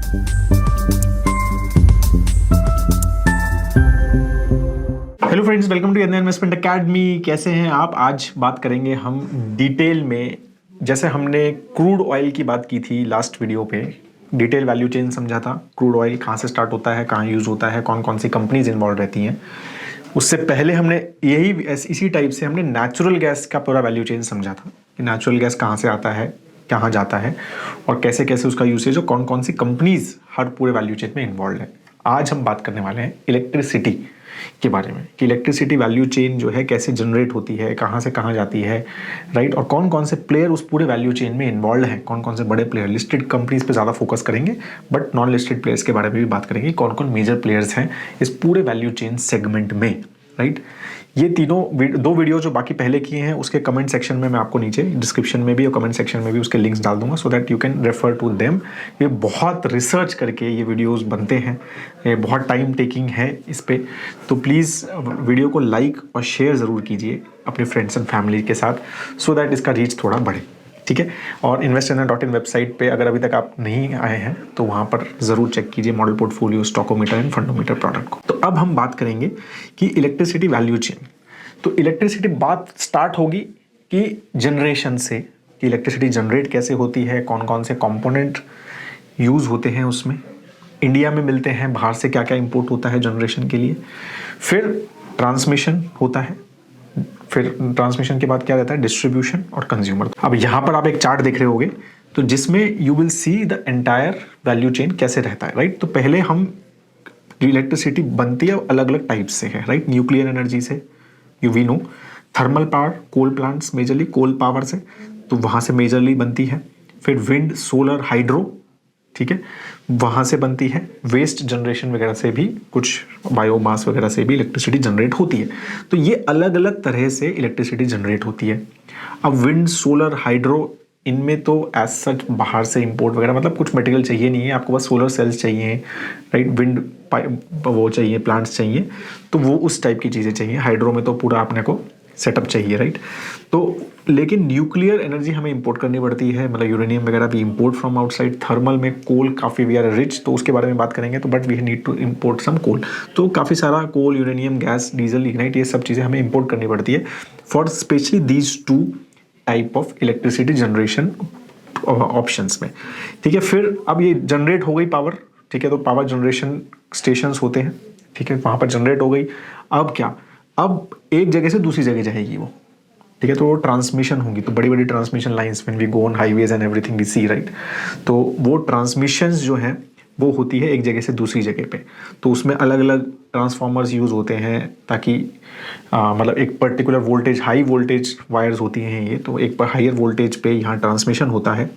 Hello friends, welcome to investment academy. कैसे हैं आप? आज बात करेंगे हम डिटेल में, जैसे हमने क्रूड ऑयल की बात की थी लास्ट वीडियो पे, डिटेल वैल्यू चेन समझा था। क्रूड ऑयल कहाँ से स्टार्ट होता है, कहाँ यूज़ होता है, कौन कौन सी कंपनीज इन्वॉल्व रहती हैं। उससे पहले हमने इसी टाइप से हमने नेचुरल गैस का पूरा वैल्यू चेन समझा था कि नेचुरल गैस कहाँ से आता है, कहाँ जाता है और कैसे कैसे उसका यूसेज और कौन कौन सी कंपनीज हर पूरे वैल्यू चेन में इन्वॉल्व है। आज हम बात करने वाले हैं इलेक्ट्रिसिटी के बारे में कि इलेक्ट्रिसिटी वैल्यू चेन जो है कैसे जनरेट होती है, कहाँ से कहाँ जाती है, राइट, और कौन कौन से प्लेयर उस पूरे वैल्यू चेन में इन्वॉल्व हैं, कौन कौन से बड़े प्लेयर। लिस्टेड कंपनीज पे ज़्यादा फोकस करेंगे, बट नॉन लिस्टेड प्लेयर्स के बारे में भी बात करेंगे, कौन कौन मेजर प्लेयर्स हैं इस पूरे वैल्यू चेन सेगमेंट में, राइट। ये तीनों दो वीडियो जो बाकी पहले किए हैं उसके कमेंट सेक्शन में मैं आपको नीचे डिस्क्रिप्शन में भी और कमेंट सेक्शन में भी उसके लिंक्स डाल दूंगा, so that you can refer to them. ये बहुत रिसर्च करके ये वीडियोस बनते हैं, ये बहुत टाइम टेकिंग है इस पे, तो प्लीज़ वीडियो को लाइक और शेयर ज़रूर कीजिए अपने फ्रेंड्स एंड फैमिली के साथ, सो दैट इसका रीच थोड़ा बढ़े, ठीक है। और investornet.in वेबसाइट पे अगर अभी तक आप नहीं आए हैं तो वहाँ पर ज़रूर चेक कीजिए मॉडल पोर्टफोलियो, स्टॉकोमीटर एंड फंडोमीटर प्रोडक्ट को। तो अब हम बात करेंगे कि इलेक्ट्रिसिटी वैल्यू चेन। तो इलेक्ट्रिसिटी बात स्टार्ट होगी कि जनरेशन से, कि इलेक्ट्रिसिटी जनरेट कैसे होती है, कौन कौन से कंपोनेंट यूज़ होते हैं उसमें, इंडिया में मिलते हैं, बाहर से क्या क्या इंपोर्ट होता है जनरेशन के लिए, फिर ट्रांसमिशन होता है, फिर ट्रांसमिशन के बाद क्या रहता है, डिस्ट्रीब्यूशन और कंज्यूमर। अब यहाँ पर आप एक चार्ट देख रहे होगे तो जिसमें you will see the entire value chain कैसे रहता है, राइट। तो पहले हम इलेक्ट्रिसिटी बनती है अलग अलग टाइप से है, राइट। न्यूक्लियर एनर्जी से, you we know, thermal power, coal plants majorly coal power से, तो वहाँ से मेजरली बनती है। फिर विंड, सोलर, हाइड्रो, ठीक है, वहाँ से बनती है। वेस्ट जनरेशन वगैरह से भी, कुछ बायोमास वगैरह से भी इलेक्ट्रिसिटी जनरेट होती है। तो ये अलग अलग तरह से इलेक्ट्रिसिटी जनरेट होती है। अब विंड, सोलर, हाइड्रो, इनमें तो एज सच बाहर से इंपोर्ट वगैरह मतलब कुछ मटेरियल चाहिए नहीं है आपको, बस सोलर सेल्स चाहिए, राइट, विंड वो चाहिए, प्लांट्स चाहिए, तो वो उस टाइप की चीज़ें चाहिए। हाइड्रो में तो पूरा अपने को सेटअप चाहिए, राइट। तो लेकिन न्यूक्लियर एनर्जी हमें इंपोर्ट करनी पड़ती है, मतलब यूरेनियम वगैरह भी इंपोर्ट फ्रॉम आउटसाइड। थर्मल में कोल काफ़ी वी आर रिच, तो उसके बारे में बात करेंगे, तो but we need to import some coal. तो काफ़ी सारा coal, uranium, gas, diesel, lignite, ये सब चीज़ें हमें इंपोर्ट करनी पड़ती है for specially these two type of electricity generation options में, ठीक है। फिर अब ये जनरेट हो गई पावर, ठीक है, तो पावर जनरेशन स्टेशंस होते हैं, ठीक है, वहाँ पर जनरेट हो गई। अब क्या, अब एक जगह से दूसरी जगह जाएगी वो, ठीक है, तो वो ट्रांसमिशन होंगी, तो बड़ी बड़ी transmission lines, when we go on highways and everything we see, right, तो वो ट्रांसमिशंस जो हैं वो होती है एक जगह से दूसरी जगह पे। तो उसमें अलग अलग ट्रांसफार्मर्स यूज़ होते हैं ताकि मतलब एक particular voltage, high voltage wires होती हैं ये, तो एक पर हायर वोल्टेज पे यहाँ ट्रांसमिशन होता है।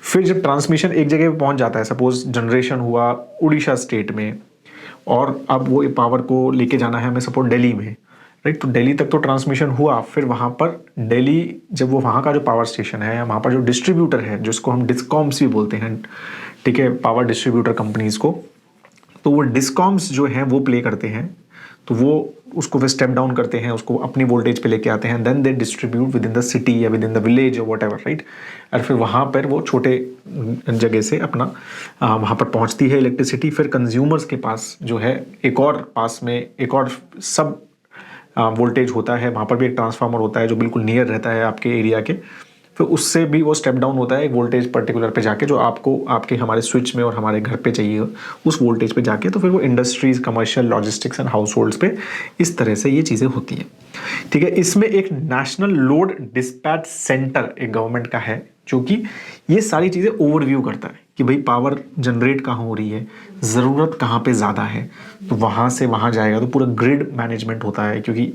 फिर जब ट्रांसमिशन एक जगह पे पहुँच जाता है, सपोज जनरेशन हुआ उड़ीसा स्टेट में, और अब वो पावर को लेके जाना है हमें सपोज दिल्ली में, राइट, तो दिल्ली तक तो ट्रांसमिशन हुआ। फिर वहाँ पर दिल्ली, जब वो वहाँ का जो पावर स्टेशन है, वहाँ पर जो डिस्ट्रीब्यूटर है, जिसको हम डिस्कॉम्स भी बोलते हैं, ठीक है, पावर डिस्ट्रीब्यूटर कंपनीज को, तो वो डिस्कॉम्स जो हैं वो प्ले करते हैं, तो वो उसको फिर स्टेप डाउन करते हैं, उसको अपनी वोल्टेज पे लेके आते हैं, then they distribute within the city या विद इन द विलेज और वट एवर, राइट। और फिर वहाँ पर वो छोटे जगह से अपना वहाँ पर पहुँचती है इलेक्ट्रिसिटी। फिर कंज्यूमर्स के पास जो है एक और पास में एक और सब वोल्टेज होता है, वहाँ पर भी एक ट्रांसफार्मर होता है जो बिल्कुल नियर रहता है आपके एरिया के। फिर उससे भी वो स्टेप डाउन होता है एक वोल्टेज पर्टिकुलर पे जाके, जो आपको आपके हमारे स्विच में और हमारे घर पे चाहिए उस वोल्टेज पे जाके, तो फिर वो industries, commercial, logistics and house holds पे इस तरह से ये चीज़ें होती हैं, ठीक है। इसमें एक नेशनल लोड डिस्पैच सेंटर एक गवर्नमेंट का है जो कि ये सारी चीज़ें ओवरव्यू करता है कि भाई पावर जनरेट कहाँ हो रही है, ज़रूरत कहाँ पे ज़्यादा है, तो वहाँ से वहाँ जाएगा। तो पूरा ग्रिड मैनेजमेंट होता है, क्योंकि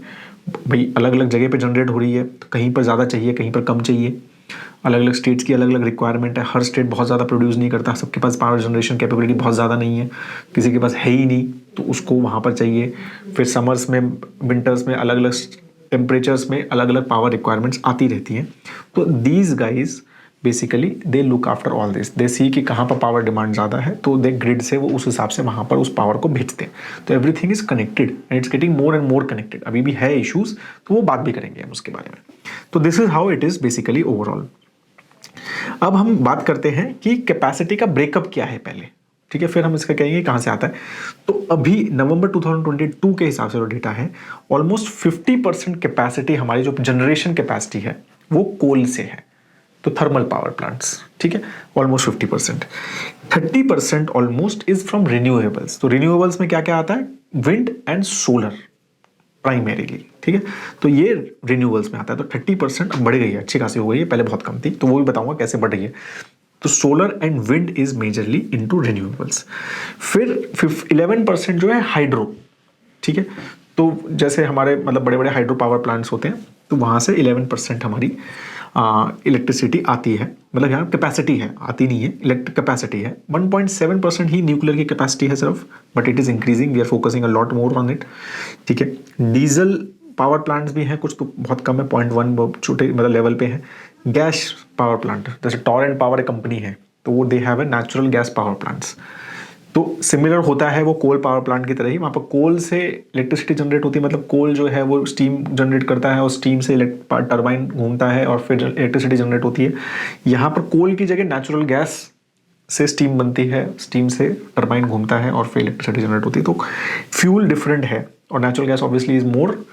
भाई अलग अलग जगह पे जनरेट हो रही है, तो कहीं पर ज़्यादा चाहिए, कहीं पर कम चाहिए। अलग अलग स्टेट्स की अलग अलग रिक्वायरमेंट है, हर स्टेट बहुत ज़्यादा प्रोड्यूस नहीं करता, सबके पास पावर जनरेशन कैपेबिलिटी बहुत ज़्यादा नहीं है, किसी के पास है ही नहीं, तो उसको वहाँ पर चाहिए। फिर समर्स में, विंटर्स में, अलग अलग टेम्परेचर्स में अलग अलग पावर रिक्वायरमेंट्स आती रहती हैं। तो these guys basically they look after all this, they see कि कहाँ पर पावर डिमांड ज़्यादा है, तो दे ग्रिड से वो उस हिसाब से वहाँ पर उस पावर को भेजते हैं। तो everything is connected and it's getting more and more connected. अभी भी है इश्यूज, तो वो बात भी करेंगे हम उसके बारे में। तो this is how it is basically overall. अब हम बात करते हैं कि कैपेसिटी का ब्रेकअप क्या है पहले, ठीक है, फिर हम इसका कहेंगे कहाँ से आता है। तो अभी नवंबर 2022 के हिसाब से जो डेटा है, ऑलमोस्ट 50% कैपेसिटी, हमारी जो जनरेशन कैपेसिटी है वो कोल से है, तो थर्मल पावर प्लांट्स, ठीक है, almost 50%। 30% almost is from renewables. तो रिन्यूएबल्स में क्या क्या आता है, विंड एंड सोलर प्राइमरीली, ठीक है, तो ये रिन्यूएबल्स में आता है। तो 30% अब बढ़ गई है, अच्छी खासी हो गई है, पहले बहुत कम थी, तो वो भी बताऊंगा कैसे बढ़ रही है। तो solar and wind is majorly into renewables. फिर 11% जो है हाइड्रो, ठीक है, तो जैसे हमारे मतलब बड़े बड़े हाइड्रो पावर प्लांट्स होते हैं, तो वहाँ से 11% हमारी इलेक्ट्रिसिटी आती है, मतलब यहाँ कैपेसिटी है, आती नहीं है, इलेक्ट्रिक कैपेसिटी है। 1.7% ही न्यूक्लियर की कैपेसिटी है सिर्फ, but it is increasing, we are focusing a lot more on it, ठीक है। डीजल पावर प्लांट्स भी हैं कुछ, तो बहुत कम है, 0.1 छोटे मतलब लेवल पे है। गैस पावर प्लांट जैसे टॉरेंट पावर एक कंपनी है, तो वो they have a natural gas power plants, तो सिमिलर होता है वो कोल पावर प्लांट की तरह ही। वहाँ पर कोल से इलेक्ट्रिसिटी जनरेट होती है, मतलब कोल जो है वो स्टीम जनरेट करता है और स्टीम से टरबाइन घूमता है और फिर इलेक्ट्रिसिटी जनरेट होती है। यहाँ पर कोल की जगह नेचुरल गैस से स्टीम बनती है, स्टीम से टरबाइन घूमता है और फिर इलेक्ट्रिसिटी जनरेट होती है। तो फ्यूल डिफरेंट है, और natural gas obviously is more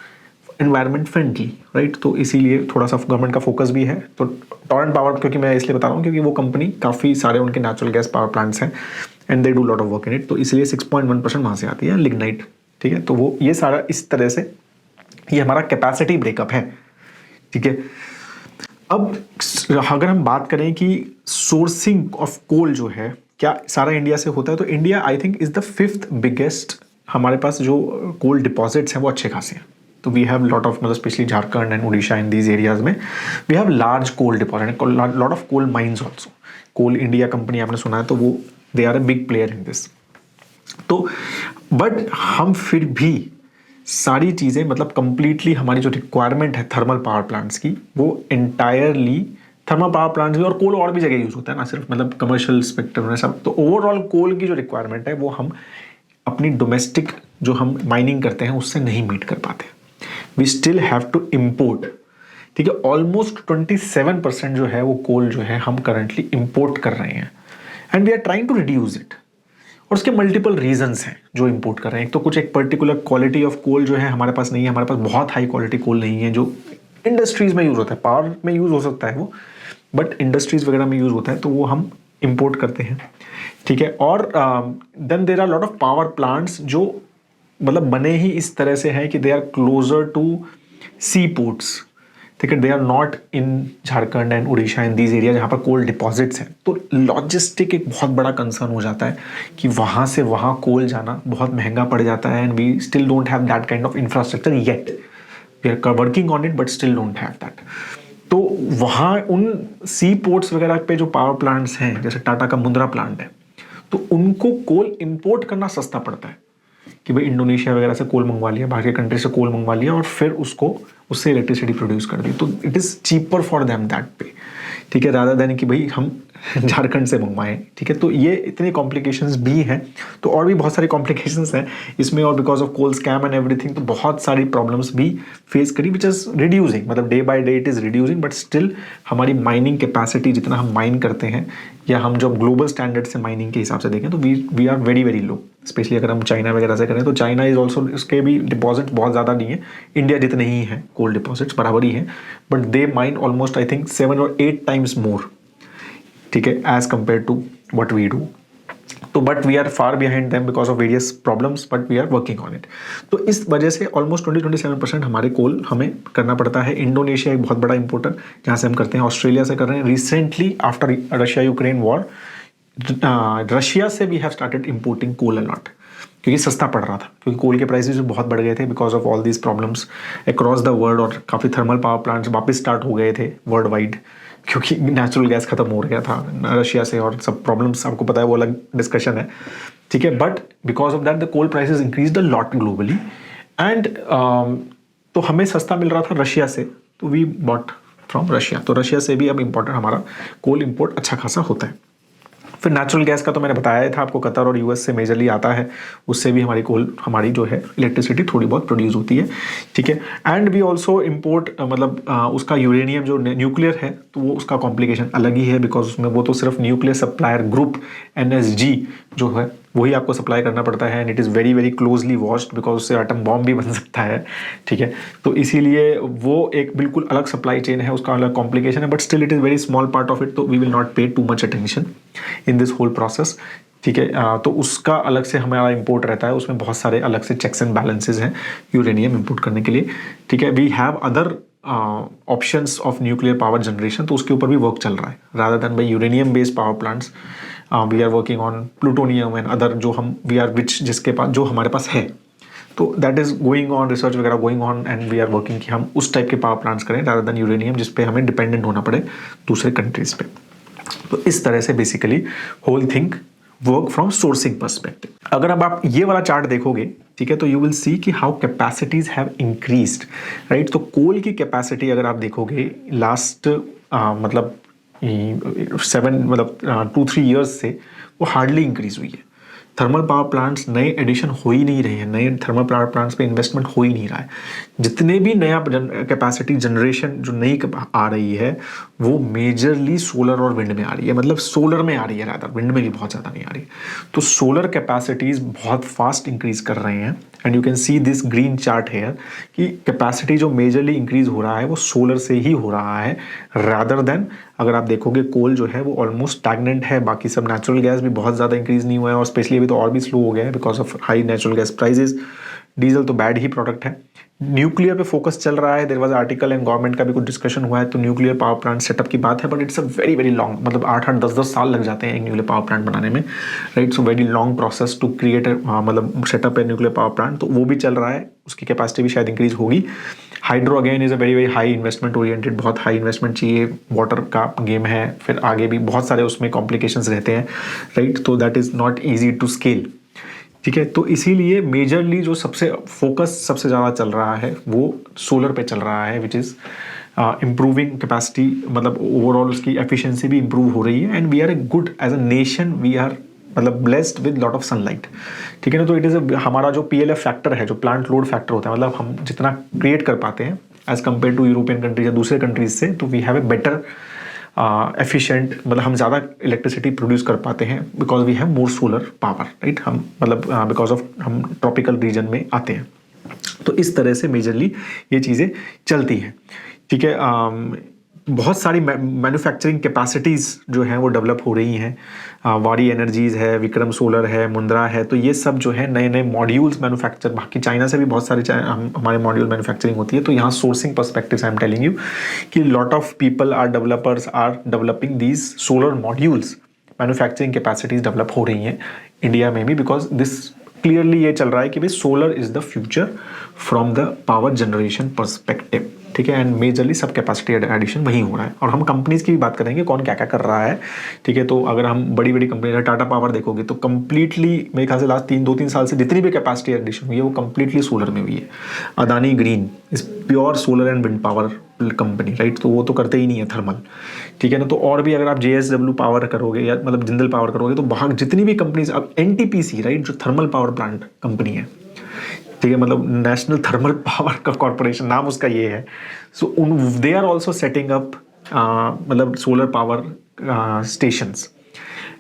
environment friendly, right, तो इसीलिए थोड़ा सा गवर्नमेंट का फोकस भी है। तो टॉरेंट पावर क्योंकि मैं इसलिए बता रहा हूँ क्योंकि वो कंपनी काफ़ी सारे उनके नेचुरल गैस पावर प्लांट्स हैं and they do lot of work in it, तो इसलिए 6.1% वहाँ से आती है लिग्नाइट, ठीक है। तो वो ये सारा इस तरह से ये हमारा कैपेसिटी ब्रेकअप है, ठीक है। अब अगर हम बात करें कि सोर्सिंग ऑफ कोल जो है क्या सारा इंडिया से होता है, तो India I think is the 5th biggest, हमारे पास जो कोल डिपॉजिट्स हैं वो अच्छे खासे हैं। तो वी हैव लॉट ऑफ, मतलब specially Jharkhand and Orissa in these areas में we have large coal deposit, lot of coal mines also. Coal India company आपने सुना है, तो वो they are a big player in this. तो बट हम फिर भी सारी चीज़ें मतलब कंप्लीटली हमारी जो रिक्वायरमेंट है थर्मल पावर प्लांट्स की, वो एंटायरली थर्मल पावर प्लांट्स भी, और कोल और भी जगह यूज़ होता है ना, सिर्फ मतलब कमर्शियल स्पेक्ट्रम में सब। तो ओवरऑल कोल की जो रिक्वायरमेंट है वो हम अपनी डोमेस्टिक जो हम माइनिंग करते हैं उससे नहीं मीट कर पाते, we still have to import, ठीक है। ऑलमोस्ट 27% जो है वो कोल जो है हम करंटली इम्पोर्ट कर रहे हैं and we are trying to reduce it. और उसके मल्टीपल रीजंस हैं जो इंपोर्ट कर रहे हैं। एक तो कुछ एक पर्टिकुलर क्वालिटी ऑफ कोल जो है हमारे पास नहीं है, हमारे पास बहुत हाई क्वालिटी कोल नहीं है जो इंडस्ट्रीज में यूज़ होता है, पावर में यूज़ हो सकता है वो, बट इंडस्ट्रीज वगैरह में यूज़ होता है, तो वो हम इंपोर्ट करते हैं, ठीक है। और then there are lot of power plants जो मतलब बने ही इस तरह से हैं कि they are closer to sea ports, ठीक है, they are not in Jharkhand and Orissa in these area जहाँ पर कोल डिपॉजिट्स हैं। तो लॉजिस्टिक एक बहुत बड़ा कंसर्न हो जाता है कि वहाँ से वहाँ कोल जाना बहुत महंगा पड़ जाता है and we still don't have that kind of infrastructure yet, we are working on it but still don't have that. तो वहाँ उन सी पोर्ट्स वगैरह पे जो पावर प्लांट्स हैं, जैसे टाटा का मुंद्रा प्लांट है, तो उनको कोल इंपोर्ट करना सस्ता पड़ता है कि भाई इंडोनेशिया वगैरह से कोल मंगवा लिया, बाहर के कंट्री से कोल मंगवा लिया और फिर उसको उससे इलेक्ट्रिसिटी प्रोड्यूस कर दी, तो it is cheaper for them that पे, ठीक है, रादर देन कि भाई हम झारखंड से मंगवाएं, ठीक है। तो ये इतने कॉम्प्लिकेशंस भी हैं, तो और भी बहुत सारी कॉम्प्लिकेशंस हैं इसमें, और because of coal scam and everything, तो बहुत सारी प्रॉब्लम्स भी फेस करी विच इज़ रिड्यूसिंग, मतलब day by day it is reducing, but still हमारी माइनिंग कैपेसिटी जितना हम माइन करते हैं या हम जब ग्लोबल स्टैंडर्ड से माइनिंग के हिसाब से देखें तो we are very very low. Specially अगर हम चाइना वगैरह से करें तो चाइना इज ऑल्सो, उसके भी डिपॉजिट बहुत ज़्यादा नहीं है, इंडिया जितने ही हैं कोल डिपॉजिट्स बराबर ही हैं, but they mine almost I think 7 or 8 times more, ठीक है, as compare to what we do. तो but we are far behind them because of various problems, but we are working on it. तो इस वजह से almost 27% हमारे कोल हमें करना पड़ता है। इंडोनेशिया एक बहुत बड़ा इंपोर्टर जहाँ से हम करते हैं, ऑस्ट्रेलिया से कर रहे हैं recently after Russia Ukraine war, Russia से we have started importing coal a lot क्योंकि सस्ता पड़ रहा था, क्योंकि कोल के प्राइसेस बहुत बढ़ गए थे because of all these problems across the world, और काफ़ी थर्मल पावर प्लांट्स वापस स्टार्ट हो गए थे वर्ल्ड वाइड क्योंकि नेचुरल गैस खत्म हो गया था रशिया से, और सब प्रॉब्लम्स आपको पता है, वो अलग डिस्कशन है, ठीक है। But because of that the coal prices increase the lot globally and तो हमें सस्ता मिल रहा था रशिया से, तो वी बॉट फ्रॉम रशिया। तो रशिया से भी अब इम्पोर्टेंट हमारा कोल इम्पोर्ट अच्छा खासा होता है। फिर नेचुरल गैस का तो मैंने बताया ही था आपको, कतर और यूएस से मेजरली आता है, उससे भी हमारी जो है इलेक्ट्रिसिटी थोड़ी बहुत प्रोड्यूस होती है, ठीक है। एंड वी ऑल्सो इम्पोर्ट, मतलब उसका यूरेनियम जो न्यूक्लियर है तो वो उसका कॉम्प्लिकेशन अलग ही है, बिकॉज उसमें वो तो सिर्फ न्यूक्लियर सप्लायर ग्रुप NSG जो है वही आपको सप्लाई करना पड़ता है, and it is very very closely watched, because उससे एटम बॉम्ब भी बन सकता है, ठीक है। तो इसीलिए वो एक बिल्कुल अलग सप्लाई चेन है, उसका अलग कॉम्प्लिकेशन है, but still it is very small part of it, तो we will not pay too much attention in this whole process, ठीक है। तो उसका अलग से हमारा इंपोर्ट रहता है, उसमें बहुत सारे अलग से चेक्स एंड बैलेंसेज हैं यूरेनियम इंपोर्ट करने के लिए, ठीक है। We have other options of nuclear power generation, तो उसके ऊपर भी वर्क चल रहा है, rather than by uranium based power plants we are working on plutonium and other, जो हम वी आर विच जिसके पास जो हमारे पास है, तो that is going on, research वगैरह going on, and we are working कि हम उस टाइप के पावर प्लांट्स करें रादर देन यूरेनियम जिस पे हमें डिपेंडेंट होना पड़े दूसरे कंट्रीज पे। तो इस तरह से basically whole thing work from sourcing perspective. अगर अब आप ये वाला चार्ट देखोगे, ठीक है, तो यू विल सी कि how capacities have increased, right. तो कोल की कैपेसिटी अगर आप देखोगे लास्ट मतलब 2-3 ईयर्स से वो हार्डली इंक्रीज हुई है। थर्मल पावर प्लांट्स नए एडिशन हो ही नहीं रहे हैं, नए थर्मल पावर प्लांट्स पे इन्वेस्टमेंट हो ही नहीं रहा है। जितने भी नया कैपेसिटी जनरेशन जो नई आ रही है वो मेजरली सोलर और विंड में आ रही है, मतलब सोलर में आ रही है, रादर विंड में भी बहुत ज़्यादा नहीं आ रही है। तो सोलर कैपेसिटीज़ बहुत फास्ट इंक्रीज कर रहे हैं, and you can see this green chart here कि कैपेसिटी जो मेजरली इंक्रीज हो रहा है वो सोलर से ही हो रहा है, रादर देन अगर आप देखोगे कोल जो है वो ऑलमोस्ट स्टैग्नेंट है, बाकी सब नेचुरल गैस भी बहुत ज़्यादा इंक्रीज नहीं हुआ है, और स्पेशली अभी तो और भी स्लो हो गया है because of high natural gas prices. Diesel तो बैड ही प्रोडक्ट है। न्यूक्लियर पे फोकस चल रहा है, there was article and government का भी कुछ डिस्कशन हुआ है, तो न्यूक्लियर पावर प्लांट सेटअप की बात है, but it's a very very long, मतलब 8-8 10-10 साल लग जाते हैं एक न्यूक्लियर पावर प्लांट बनाने में, right. So very long process to create मतलब सेटअप है न्यूक्लियर पावर प्लांट, तो वो भी चल रहा है, उसकी कैपेसिटी भी शायद इंक्रीज होगी। Hydro again is a very very high investment oriented, बहुत हाई इन्वेस्टमेंट चाहिए, वाटर का गेम है, फिर आगे भी बहुत सारे उसमें कॉम्प्लिकेशंस रहते हैं, राइट। तो that is not easy to scale, ठीक है। तो इसीलिए मेजरली जो सबसे फोकस सबसे ज़्यादा चल रहा है वो सोलर पे चल रहा है, विच इज़ इम्प्रूविंग कैपेसिटी, मतलब ओवरऑल उसकी एफिशिएंसी भी इम्प्रूव हो रही है, and we are a good as a nation, we are मतलब blessed with lot of sunlight, ठीक है ना। तो इट इज़ हमारा जो PLF फैक्टर है, जो प्लांट लोड फैक्टर होता है, मतलब हम जितना क्रिएट कर पाते हैं as compare to European countries या दूसरे कंट्रीज से, तो we have a better efficient, मतलब हम ज़्यादा इलेक्ट्रिसिटी प्रोड्यूस कर पाते हैं because we have more solar power, right. हम मतलब बिकॉज ऑफ हम ट्रॉपिकल रीजन में आते हैं, तो इस तरह से मेजरली ये चीज़ें चलती हैं, ठीक है। बहुत सारी मैन्युफैक्चरिंग कैपेसिटीज़ जो हैं वो डेवलप हो रही हैं, वारी एनर्जीज़ है, विक्रम सोलर है, मुंद्रा है, तो ये सब जो है नए नए मॉड्यूल्स मैन्युफैक्चर, बाकी चाइना से भी बहुत सारे हमारे मॉड्यूल मैन्युफैक्चरिंग होती है। तो यहाँ sourcing perspective I am telling you कि lot of people are developers are developing these solar modules, manufacturing capacities develop हो रही हैं इंडिया में भी, बिकॉज दिस क्लियरली ये चल रहा है कि भाई solar is the future from the power generation perspective, ठीक है। एंड मेजरली सब कैपेसिटी एडिशन वहीं हो रहा है, और हम कंपनीज की भी बात करेंगे कौन क्या क्या कर रहा है, ठीक है। तो अगर हम बड़ी बड़ी कंपनी टाटा पावर देखोगे तो कंप्लीटली मेरे ख्याल से लास्ट 2-3 साल से जितनी भी कैपेसिटी एडिशन हुई है वो कंप्लीटली सोलर में हुई है। Adani green is pure solar and wind power company, right. तो वो तो करते ही नहीं है थर्मल, ठीक है ना। तो और भी अगर आप JSW पावर करोगे या मतलब जिंदल पावर करोगे तो वहाँ जितनी भी कंपनीज, अब NTPC, राइट, जो थर्मल पावर प्लांट कंपनी है, ठीक है, मतलब नेशनल थर्मल पावर का कॉर्पोरेशन नाम उसका ये है। So they are also setting up मतलब solar power stations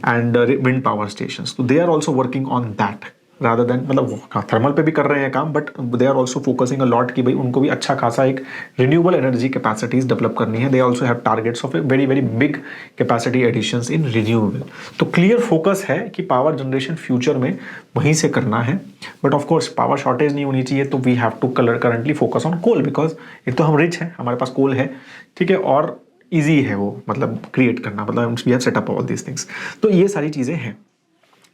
and wind power stations, तो they are also working on that rather than, मतलब थर्मल पे भी कर रहे हैं काम, but they are also focusing a lot कि भाई उनको भी अच्छा खासा एक रिन्यूएबल एनर्जी कैपेसिटीज डेवलप करनी है। They also have targets of a very very big capacity additions in renewable. तो क्लियर फोकस है कि पावर जनरेशन फ्यूचर में वहीं से करना है, but of course power shortage नहीं होनी चाहिए, तो we have to currently focus on coal, because एक तो हम रिच हैं, हमारे पास कोल है, ठीक है, और ईजी है वो मतलब क्रिएट करना, मतलब we have set up all these things. तो ये सारी चीज़ें हैं,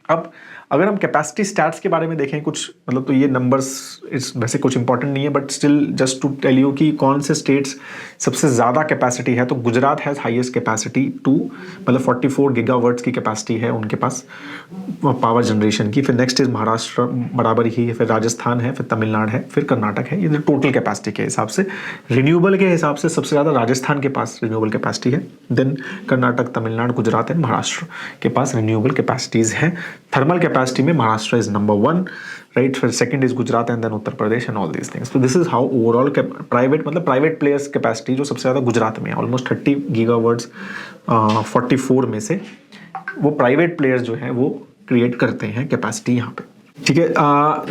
अब अगर हम कैपेसिटी स्टैट्स के बारे में देखें कुछ, मतलब तो ये नंबर्स इस वैसे कुछ इंपॉर्टेंट नहीं है, but still just to tell you कि कौन से स्टेट्स सबसे ज़्यादा कैपेसिटी है। तो Gujarat has highest capacity too, मतलब 44 गीगावाट्स की कैपेसिटी है उनके पास पावर जनरेशन की। फिर नेक्स्ट इज महाराष्ट्र, बराबर ही है, फिर राजस्थान है, फिर तमिलनाडु है, फिर कर्नाटक है। ये टोटल कैपेसिटी के हिसाब से, रिन्यूएबल के हिसाब से सबसे ज़्यादा राजस्थान के पास रिन्यूएबल कैपेसिटी है। देन कर्नाटक, तमिलनाडु, गुजरात एंड महाराष्ट्र के पास रिन्यूएबल कैपेसिटीज़ हैं। थर्मल कैपेसिटी में महाराष्ट्र इज नंबर 1, राइट। फिर second is Gujarat and then Uttar Pradesh and all these things. तो this is how overall private, मतलब प्राइवेट प्लेयर्स कैपेसिटी जो सबसे ज़्यादा गुजरात में है, ऑलमोस्ट 30 गीगावाट्स 44 में से वो प्राइवेट प्लेयर्स जो हैं वो क्रिएट करते हैं कैपेसिटी यहाँ पे, ठीक है।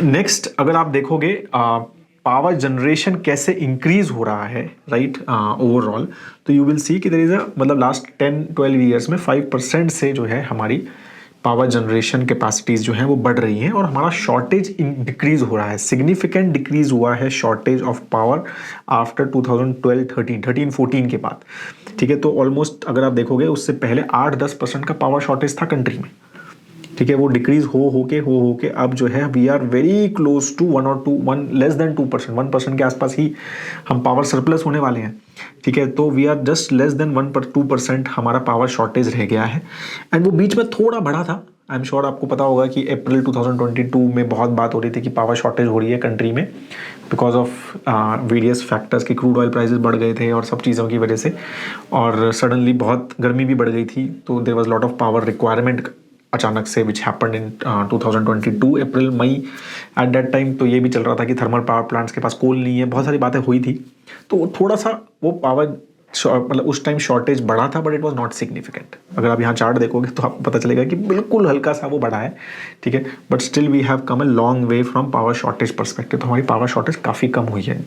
नेक्स्ट अगर आप देखोगे पावर जनरेशन कैसे इंक्रीज हो रहा है, राइट, ओवरऑल, तो यू विल सी कि देयर इज अ, मतलब लास्ट 10-12 ईयर्स में 5% से जो है हमारी पावर जनरेशन कैपेसिटीज जो हैं वो बढ़ रही हैं, और हमारा शॉर्टेज डिक्रीज हो रहा है, सिग्निफिकेंट डिक्रीज हुआ है शॉर्टेज ऑफ पावर आफ्टर 2012-13 के बाद, ठीक है। तो ऑलमोस्ट अगर आप देखोगे उससे पहले 8-10% का पावर शॉर्टेज था कंट्री में, ठीक है। वो डिक्रीज हो के अब जो है we are very close to 1 less than 2%, 1% के आसपास ही हम पावर सरप्लस होने वाले हैं, ठीक है। तो we are just less than 2% हमारा पावर शॉर्टेज रह गया है। एंड वो बीच में थोड़ा बढ़ा था, आई एम श्योर आपको पता होगा कि अप्रैल 2022 में बहुत बात हो रही थी कि पावर शॉर्टेज हो रही है कंट्री में बिकॉज ऑफ वेरियस फैक्टर्स कि क्रूड ऑयल प्राइसेस बढ़ गए थे और सब चीज़ों की वजह से, और सडनली बहुत गर्मी भी बढ़ गई थी, तो there was lot of power requirement अचानक से which happened in 2022 April May at that time. तो ये भी चल रहा था कि थर्मल पावर प्लांट्स के पास कोल नहीं है, बहुत सारी बातें हुई थी, तो थोड़ा सा वो पावर मतलब उस टाइम शॉर्टेज बढ़ा था, but it was not significant. अगर आप यहाँ चार्ट देखोगे तो आपको पता चलेगा कि बिल्कुल हल्का सा वो बढ़ा है, ठीक है, but still we have come a long way from power shortage perspective. तो हमारी पावर शॉर्टेज काफ़ी कम हुई है,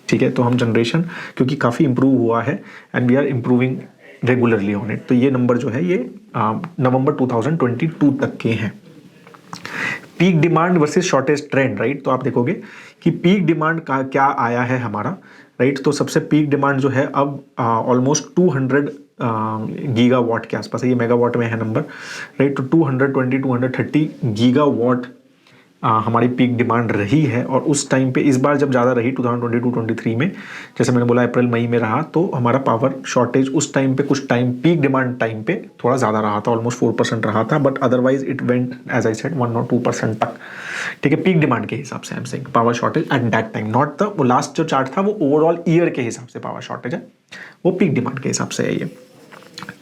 ठीक है। तो हम जनरेशन क्योंकि काफ़ी इंप्रूव हुआ है and we are improving regularly on it. तो ये नंबर जो है ये नवंबर 2022 तक के हैं। Peak demand versus shortage trend, right. तो आप देखोगे कि पीक डिमांड का क्या आया है हमारा, राइट। तो सबसे पीक डिमांड जो है अब ऑलमोस्ट 200 गीगावाट के आसपास है, ये मेगावाट में है नंबर, राइट। तो 220-230 गीगावाट हमारी पीक डिमांड रही है। और उस टाइम पे इस बार जब ज़्यादा रही 2022-23 में, जैसे मैंने बोला अप्रैल मई में रहा, तो हमारा पावर शॉर्टेज उस टाइम पे कुछ टाइम पीक डिमांड टाइम पे थोड़ा ज़्यादा रहा था, ऑलमोस्ट 4% रहा था, but otherwise it went as I said 1 और 2% तक, ठीक है। पीक डिमांड के हिसाब से I am saying power shortage eight that time, not the वो लास्ट जो चार्ट था वो ओवरऑल ईयर के हिसाब से पावर शॉर्टेज है, वो पीक डिमांड के हिसाब से है ये,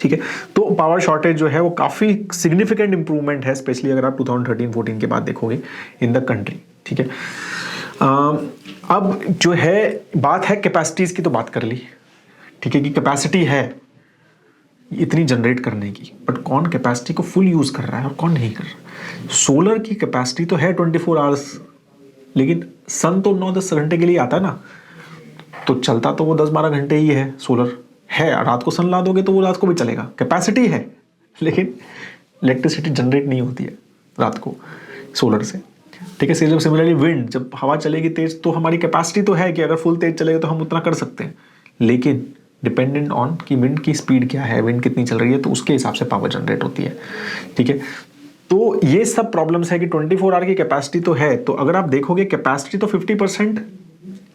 ठीक है। तो पावर शॉर्टेज जो है वो काफ़ी सिग्निफिकेंट इंप्रूवमेंट है, स्पेशली अगर आप 2013-14 के बाद देखोगे इन द कंट्री, ठीक है। अब जो है बात है कैपेसिटीज़ की, तो बात कर ली, ठीक है, कि कैपेसिटी है इतनी जनरेट करने की, बट कौन कैपेसिटी को फुल यूज़ कर रहा है और कौन नहीं कर रहा। सोलर की कैपेसिटी तो है 24 आवर्स, लेकिन सन तो 9-10 घंटे के लिए आता है ना, तो चलता तो वो 10-12 घंटे ही है सोलर है। रात को सन ला दोगे तो वो रात को भी चलेगा, कैपेसिटी है, लेकिन इलेक्ट्रिसिटी जनरेट नहीं होती है रात को सोलर से, ठीक है। सिमिलरली विंड, जब हवा चलेगी तेज तो हमारी कैपेसिटी तो है कि अगर फुल तेज चलेगा तो हम उतना कर सकते हैं, लेकिन डिपेंडेंट ऑन कि विंड की स्पीड क्या है, विंड कितनी चल रही है, तो उसके हिसाब से पावर जनरेट होती है, ठीक है। तो ये सब प्रॉब्लम्स है कि 24 आवर की कैपेसिटी तो है, तो अगर आप देखोगे कैपेसिटी तो 50%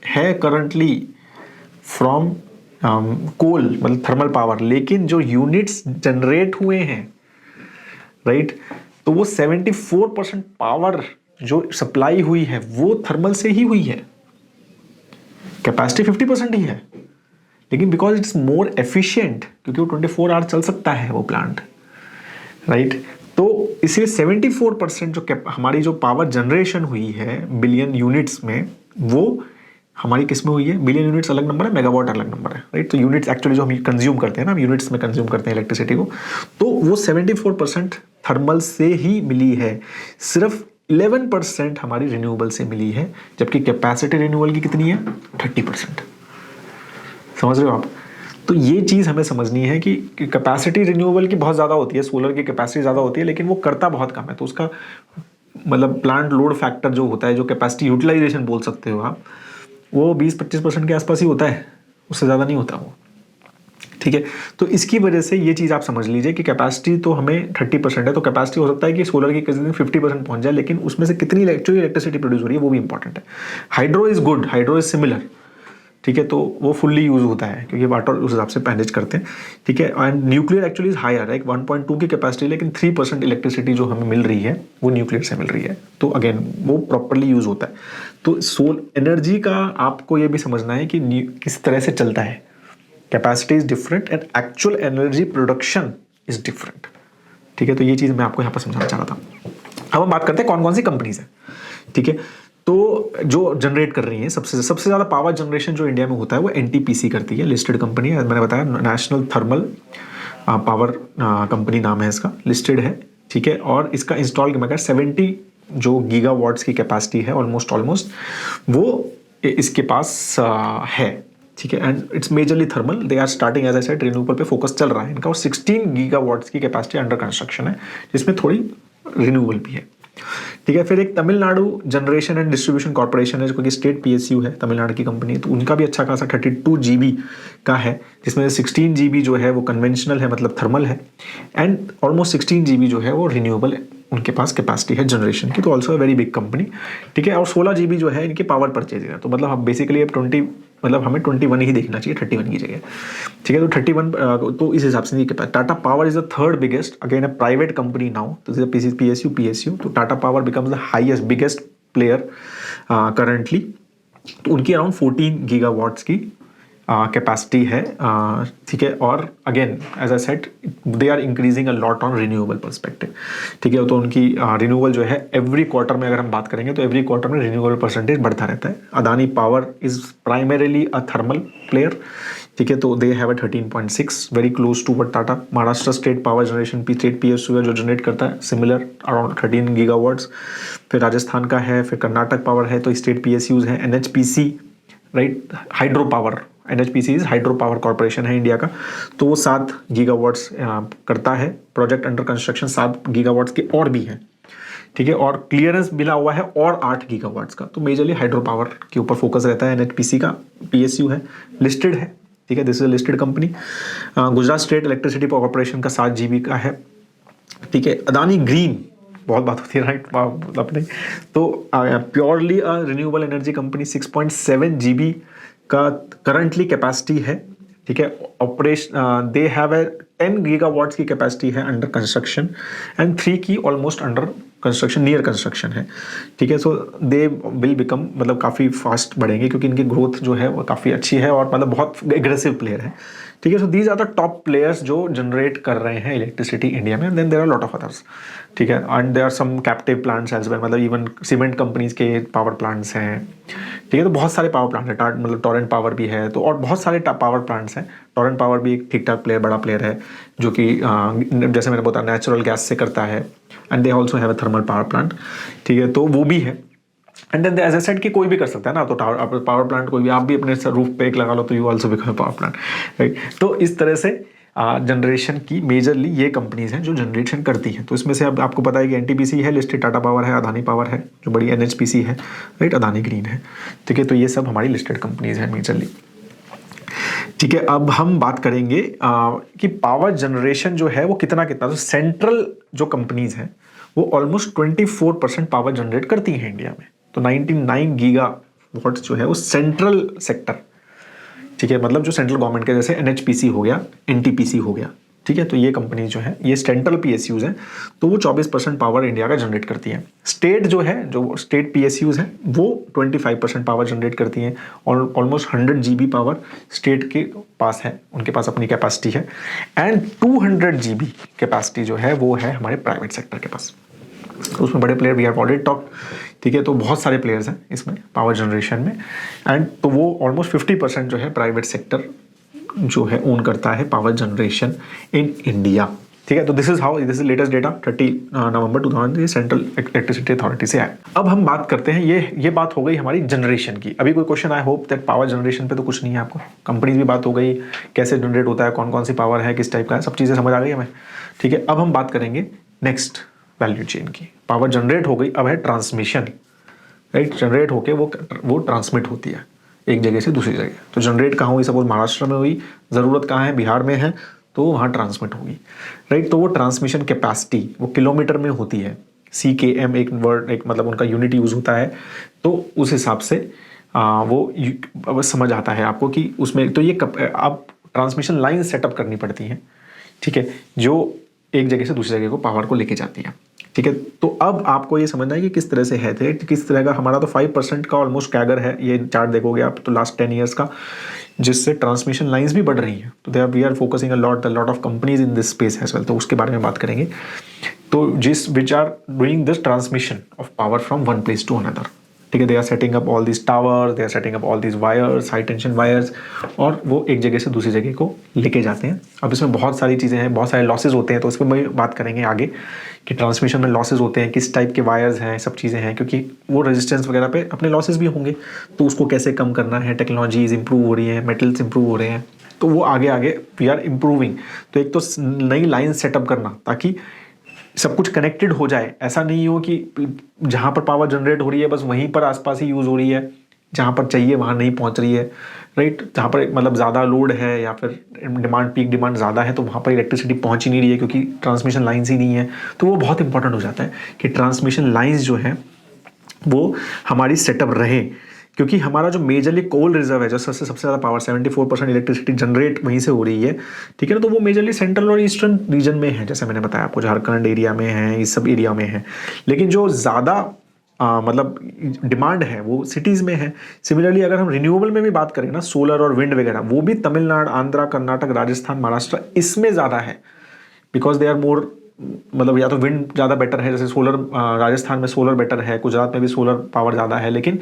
है करंटली फ्रॉम कोल, मतलब थर्मल पावर, लेकिन जो यूनिट्स जनरेट हुए हैं, राइट, तो वो 74% पावर जो सप्लाई हुई है वो थर्मल से ही हुई है। कैपेसिटी 50% ही है, लेकिन बिकॉज इट्स मोर एफिशिएंट, क्योंकि वो 24 आवर चल सकता है वो प्लांट, राइट। तो इसलिए 74% जो हमारी जो पावर जनरेशन हुई है बिलियन यूनिट्स में, वो हमारी किस में हुई है, बिलियन यूनिट्स अलग नंबर है, मेगावाट अलग नंबर है, राइट। तो यूनिट्स एक्चुअली जो हम कंज्यूम करते हैं ना, हम यूनिट्स में कंज्यूम करते हैं इलेक्ट्रिसिटी को, तो वो 74% थर्मल से ही मिली है, सिर्फ 11% हमारी रिन्यूएबल से मिली है, जबकि कैपेसिटी रिन्यूएबल की कितनी है, 30%। समझ रहे हो आप। तो ये चीज़ हमें समझनी है कि कैपेसिटी रिन्यूएबल की बहुत ज़्यादा होती है, सोलर की कैपेसिटी ज़्यादा होती है, लेकिन वो करता बहुत कम है, तो उसका मतलब प्लांट लोड फैक्टर जो होता है, जो कैपेसिटी यूटिलाइजेशन बोल सकते हो आप, वो 20-25% के आसपास ही होता है, उससे ज़्यादा नहीं होता वो, ठीक है, तो इसकी वजह से ये चीज़ आप समझ लीजिए कि कैपेसिटी तो हमें 30% है, तो कैपेसिटी हो सकता है कि सोलर की किसी दिन 50% पहुंच जाए, लेकिन उसमें से कितनी एक्चुअली इलेक्ट्रिसिटी प्रोड्यूस हो रही है वो भी इंपॉर्टेंट है। Hydro is good, hydro is similar, ठीक है, तो वो फुल्ली यूज होता है क्योंकि वाटर उस हिसाब से मैनेज करते हैं, ठीक है। And nuclear actually is higher, एक 1.2 की कैपेसिटी, लेकिन 3% इलेक्ट्रिसिटी जो हमें मिल रही है वो न्यूक्लियर से मिल रही है, तो अगेन वो प्रॉपरली यूज होता है। तो सोल एनर्जी का आपको ये भी समझना है कि किस तरह से चलता है, capacity is different and actual energy production is different, ठीक है। तो ये चीज़ मैं आपको यहाँ पर समझाना चाह रहा था। अब हम बात करते हैं कौन कौन सी कंपनीज हैं, ठीक है। तो जो जनरेट कर रही हैं सबसे ज़्यादा पावर जनरेशन जो इंडिया में होता है वो एनटीपीसी करती है, लिस्टेड कंपनी है, मैंने बताया नेशनल थर्मल पावर कंपनी नाम है इसका, लिस्टेड है, ठीक है। और इसका इंस्टॉल मैं 70 जो गीगावाट्स की कैपेसिटी है ऑलमोस्ट वो इसके पास है, ठीक है। And it's majorly thermal, they are starting as I said, renewable पे फोकस चल रहा है इनका, और 16 गीगावाट्स की कैपेसिटी अंडर कंस्ट्रक्शन है जिसमें थोड़ी रिन्यूएबल भी है, ठीक है। फिर एक Tamil Nadu generation and distribution corporation है जो कि स्टेट पीएसयू है, तमिलनाडु की कंपनी है, तो उनका भी अच्छा खासा 32 जीबी का है, जिसमें 16 जीबी जो है वो कन्वेंशनल है, मतलब थर्मल है, एंड ऑलमोस्ट 16 जीबी जो है वो रिन्यूएबल है, उनके पास कैपेसिटी है जनरेशन की, तो ऑल्सो वेरी बिग कंपनी, ठीक है। और 16 जीबी जो है इनकी पावर परचेज है, तो मतलब हम बेसिकली अब 20 मतलब हमें 21 ही देखना चाहिए 31 की जगह, ठीक है। तो 31 तो इस हिसाब से नहीं कहता। Tata power is the third biggest, again a private company now, तो पीएसयू, तो Tata power becomes the highest biggest player currently, तो उनकी अराउंड 14 गीगावाट्स की कैपेसिटी है, ठीक है। और again as I said they are increasing a lot on renewable perspective, ठीक है। तो उनकी रिन्यूएबल जो है एवरी क्वार्टर में अगर हम बात करेंगे तो एवरी क्वार्टर में रिन्यूएबल परसेंटेज बढ़ता रहता है। Adani power is primarily a thermal player, ठीक है, तो they have a 13.6 very close to what Tata. Maharashtra state power generation state PSU है जो जनरेट करता है सिमिलर अराउंड 13 गीगावाट्स। फिर राजस्थान का है, फिर कर्नाटक पावर है, तो स्टेट पीएसयूज है। NHPC right, hydro power, NHPC is hydro power corporation है इंडिया का, तो वो 7 गीगावाट्स करता है। प्रोजेक्ट अंडर कंस्ट्रक्शन 7 गीगावाट्स के और भी हैं, ठीक है। और क्लियरेंस मिला हुआ है और 8 गीगावाट्स का, तो मेजरली हाइड्रो पावर के ऊपर फोकस रहता है। एनएचपीसी का पीएसयू है, लिस्टेड है, ठीक है, this is listed company. Gujarat state electricity corporation का 7 जीबी का है, ठीक है। अदानी ग्रीन, बहुत बात होती है राइट अपने, तो purely renewable energy company 6.7 GB का करंटली कैपेसिटी है, ठीक है। Operation they have a 10 gigawatts की कैपेसिटी है अंडर कंस्ट्रक्शन एंड 3 की almost under construction, near construction है, ठीक है। सो दे विल बिकम, मतलब काफ़ी फास्ट बढ़ेंगे क्योंकि इनकी ग्रोथ जो है वो काफ़ी अच्छी है और मतलब बहुत एग्रेसिव प्लेयर है, ठीक है। So these are the top players जो जनरेट कर रहे हैं इलेक्ट्रिसिटी इंडिया में। Then there are lot of others, ठीक है, and there are some captive plants as well, मतलब इवन सीमेंट कंपनीज के पावर प्लांट्स हैं, ठीक है। तो बहुत सारे पावर प्लांट है, मतलब टोरेंट पावर भी है, तो और बहुत सारे पावर प्लांट्स हैं। टोरेंट पावर भी एक ठीक ठाक प्लेयर, बड़ा प्लेयर है जो कि जैसे मैंने बताया नेचुरल गैस से करता है, and they also have a thermal power plant, ठीक है, तो वो भी है। And then as I said कि कोई भी कर सकता है ना, तो पावर प्लांट कोई भी, आप भी अपने रूफ पे एक लगा लो तो you also become power plant, right. तो इस तरह से जनरेशन की मेजरली ये कंपनीज हैं जो जनरेशन करती हैं। तो इसमें से अब आपको पता है कि एनटीपीसी है लिस्टेड, टाटा पावर है, अदानी पावर है जो बड़ी, एनएचपीसी है राइट, अदानी ग्रीन है, ठीक है। तो ये सब हमारी लिस्टेड कंपनीज हैं मेजरली, ठीक है। अब हम बात करेंगे कि पावर जनरेशन जो है वो कितना कितना, तो सेंट्रल जो कंपनीज हैं वो ऑलमोस्ट 24% पावर जनरेट करती हैं इंडिया में। तो 99 गीगा वाट्स जो है वो सेंट्रल सेक्टर, ठीक है, मतलब जो सेंट्रल गवर्नमेंट के, जैसे एनएचपीसी हो गया, एनटीपीसी हो गया, ठीक है। तो ये कंपनी जो है ये सेंट्रल पीएसयूज हैं, तो वो 24% पावर इंडिया का जनरेट करती हैं। स्टेट जो है, जो स्टेट पीएसयूज हैं वो 25% पावर जनरेट करती हैं, और ऑलमोस्ट 100 जीबी पावर स्टेट के पास है, उनके पास अपनी कैपेसिटी है। एंड 200 जीबी कैपेसिटी जो है वो है हमारे प्राइवेट सेक्टर के पास, तो उसमें बड़े player we have already talk, ठीक है। तो बहुत सारे प्लेयर्स हैं इसमें पावर जनरेशन में, एंड तो वो ऑलमोस्ट 50% जो है प्राइवेट सेक्टर जो है ओन करता है पावर जनरेशन इन इंडिया, ठीक है। तो this is latest data 30 November 2000 central electricity authority से आया। अब हम बात करते हैं, ये बात हो गई हमारी जनरेशन की। अभी कोई question, I hope that power generation पे तो कुछ नहीं है आपको, कंपनीज भी बात हो गई, कैसे जनरेट होता है, कौन कौन सी पावर है, किस टाइप का है, सब चीज़ें समझ आ गई हमें, ठीक है। अब हम बात करेंगे नेक्स्ट वैल्यू चेन की। पावर जनरेट हो गई, अब है ट्रांसमिशन, राइट। जनरेट होके वो ट्रांसमिट होती है, एक जगह से दूसरी जगह। तो जनरेट कहाँ हुई, सपोज महाराष्ट्र में हुई, ज़रूरत कहाँ है, बिहार में है, तो वहाँ ट्रांसमिट होगी, राइट। तो वो ट्रांसमिशन कैपेसिटी वो किलोमीटर में होती है। CKM एक वर्ड, एक मतलब उनका यूनिट यूज़ होता है, तो उस हिसाब से वो समझ आता है आपको कि उसमें तो ये आप ट्रांसमिशन लाइन सेटअप करनी पड़ती हैं, ठीक है, जो एक जगह से दूसरी जगह को पावर को लेके जाती है, ठीक है। तो अब आपको ये समझना है कि किस तरह से है थे, किस तरह का हमारा तो 5% का ऑलमोस्ट कैगर है, ये चार्ट देखोगे आप तो लास्ट 10 ईयर्स का, जिससे ट्रांसमिशन लाइंस भी बढ़ रही हैं। तो we are focusing a lot of companies in this space as well, तो उसके बारे में बात करेंगे। तो which are doing this transmission of power from one place to another, ठीक है। They are setting up all this towers, they are setting up all this wires, high tension wires, और वो एक जगह से दूसरी जगह को लेके जाते हैं। अब इसमें बहुत सारी चीज़ें हैं, बहुत सारे लॉसेज होते हैं, तो उस पर मैं बात करेंगे आगे कि ट्रांसमिशन में लॉसेज होते हैं, किस टाइप के वायर्स हैं, सब चीज़ें हैं, क्योंकि वो रेजिस्टेंस वगैरह पे अपने लॉसेज भी होंगे, तो उसको कैसे कम करना है। टेक्नोलॉजीज इंप्रूव हो रही है, मेटल्स इंप्रूव हो रहे हैं, तो वो आगे आगे वी आर इम्प्रूविंग। तो एक तो नई लाइन सेटअप करना ताकि सब कुछ कनेक्टेड हो जाए, ऐसा नहीं हो कि जहाँ पर पावर जनरेट हो रही है बस वहीं पर आसपास ही यूज़ हो रही है, जहाँ पर चाहिए वहाँ नहीं पहुँच रही है, राइट। जहाँ पर मतलब ज़्यादा लोड है या फिर पीक डिमांड ज़्यादा है, तो वहाँ पर इलेक्ट्रिसिटी पहुँच ही नहीं रही है क्योंकि ट्रांसमिशन लाइन्स ही नहीं है। तो वो बहुत इंपॉर्टेंट हो जाता है कि ट्रांसमिशन लाइन्स जो है वो हमारी सेटअप रहे, क्योंकि हमारा जो मेजरली कोल रिजर्व है, जो सबसे ज़्यादा पावर 74% इलेक्ट्रिसिटी जनरेट वहीं से हो रही है, ठीक है ना। तो वो मेजरली सेंट्रल और ईस्टर्न रीजन में है, जैसे मैंने बताया आपको, झारखंड एरिया में है, इस सब एरिया में है। लेकिन जो ज़्यादा मतलब डिमांड है वो सिटीज़ में है। सिमिलरली अगर हम रिन्यूएबल में भी बात करें ना, सोलर और विंड वगैरह, वो भी तमिलनाडु, आंध्रा, कर्नाटक, राजस्थान, महाराष्ट्र, इसमें ज़्यादा है, बिकॉज दे आर मोर, मतलब या तो विंड ज़्यादा बेटर है, जैसे सोलर राजस्थान में सोलर बेटर है, गुजरात में भी सोलर पावर ज़्यादा है, लेकिन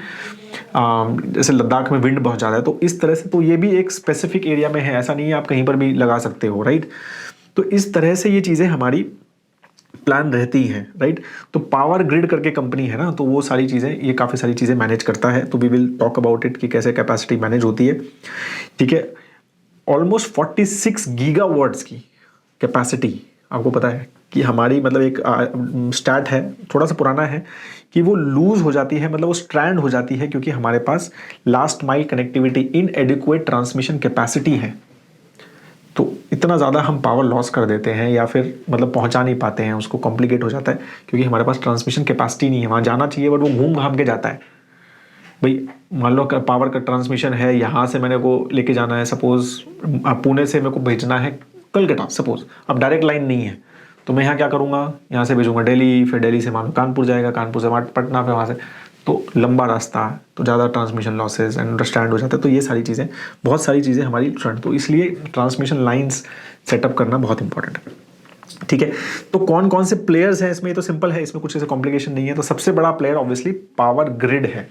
जैसे लद्दाख में विंड बहुत ज़्यादा है। तो इस तरह से तो ये भी एक स्पेसिफिक एरिया में है, ऐसा नहीं है आप कहीं पर भी लगा सकते हो, राइट। तो इस तरह से ये चीज़ें हमारी प्लान रहती हैं, राइट। तो पावर ग्रिड करके कंपनी है ना, तो वो सारी चीज़ें, ये काफ़ी सारी चीज़ें मैनेज करता है। तो we will talk about it कि कैसे कैपेसिटी मैनेज होती है, ठीक है। ऑलमोस्ट 46 गीगावाट्स की कैपेसिटी, आपको पता है कि हमारी मतलब एक स्टैट है, थोड़ा सा पुराना है, कि वो लूज हो जाती है, मतलब वो स्ट्रैंड हो जाती है, क्योंकि हमारे पास last mile connectivity, inadequate transmission capacity है। तो इतना ज़्यादा हम पावर लॉस कर देते हैं या फिर मतलब पहुंचा नहीं पाते हैं, उसको कॉम्प्लिकेट हो जाता है, क्योंकि हमारे पास ट्रांसमिशन कैपेसिटी नहीं है। वहाँ जाना चाहिए बट वो घूम घाम के जाता है। भाई मान लो पावर का ट्रांसमिशन है, यहाँ से मैंने को लेके जाना है, सपोज पुणे से मेरे को भेजना है कलकत्ता, सपोज अब डायरेक्ट लाइन नहीं है, तो मैं यहाँ क्या करूँगा, यहाँ से भेजूंगा दिल्ली, फिर दिल्ली से मान लो कानपुर जाएगा, कानपुर से पटना, फिर वहाँ से, तो लंबा रास्ता, तो ज़्यादा ट्रांसमिशन लॉसेज एंड अंडरस्टैंड हो जाता है। तो ये सारी चीज़ें, बहुत सारी चीज़ें हमारी फ्रंट, तो इसलिए ट्रांसमिशन लाइन्स सेटअप करना बहुत इंपॉर्टेंट है, ठीक है। तो कौन कौन से प्लेयर्स हैं इसमें, तो सिंपल है, इसमें कुछ ऐसे कॉम्प्लिकेशन नहीं है। तो सबसे बड़ा प्लेयर ऑब्वियसली पावर ग्रिड है,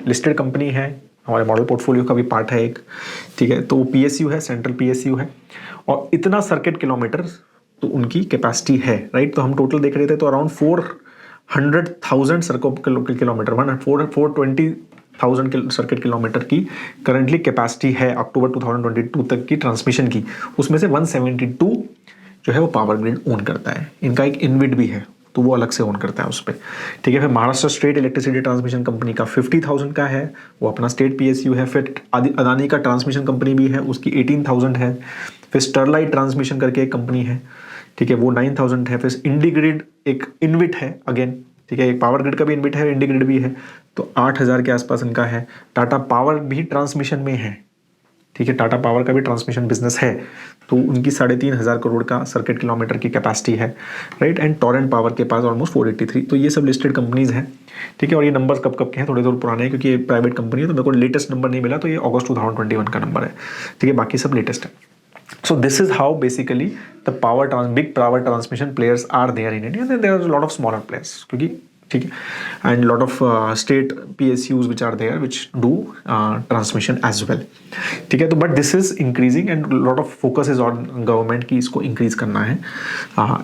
लिस्टेड कंपनी है, हमारे मॉडल पोर्टफोलियो का भी पार्ट है एक, ठीक है। तो वो PSU है, सेंट्रल PSU है, और इतना सर्किट किलोमीटर तो उनकी कैपेसिटी है, राइट। तो हम टोटल देख रहे थे तो around 400,000 circuit kilometre, 420,000 circuit kilometre की करंटली कैपेसिटी है अक्टूबर 2022 तक की ट्रांसमिशन की। उसमें से 172 जो है वो पावर ग्रिड ओन करता है। इनका एक इनविट भी है, तो वो अलग से ओन करता है उस पर, ठीक है। फिर Maharashtra state electricity transmission company का 50,000 का है, वो अपना स्टेट PSU है। फिर अदानी का ट्रांसमिशन कंपनी भी है, उसकी 18,000 है। फिर स्टरलाइट ट्रांसमिशन करके एक कंपनी है, ठीक है, वो 9,000 है। फिर इंडीग्रिड एक इनविट है अगेन, ठीक है, एक पावर ग्रिड का भी इनविट है, इंडीग्रिड भी है, तो 8,000 के आसपास इनका है। टाटा पावर भी ट्रांसमिशन में है, ठीक है, टाटा पावर का भी ट्रांसमिशन बिजनेस है, तो उनकी 3,500 करोड़ का सर्किट किलोमीटर की कैपेसिटी है, राइट। एंड टोरेंट पावर के पास ऑलमोस्ट 483। तो ये सब लिस्टेड कंपनीज हैं, ठीक है। और ये नंबर्स कब कब के हैं, थोड़े पुराने हैं, क्योंकि ये प्राइवेट कंपनी है, तो मेरे को लेटेस्ट नंबर नहीं मिला, तो ये अगस्त 2021 का नंबर है, ठीक है, बाकी सब लेटेस्ट है। So this is how basically the big power transmission players are there in India. Then there are a lot of smaller players, क्योंकि ठीक है, and lot of state PSUs which are there which do transmission as well, ठीक है। तो but this is increasing and lot of focus is on government की इसको increase करना है,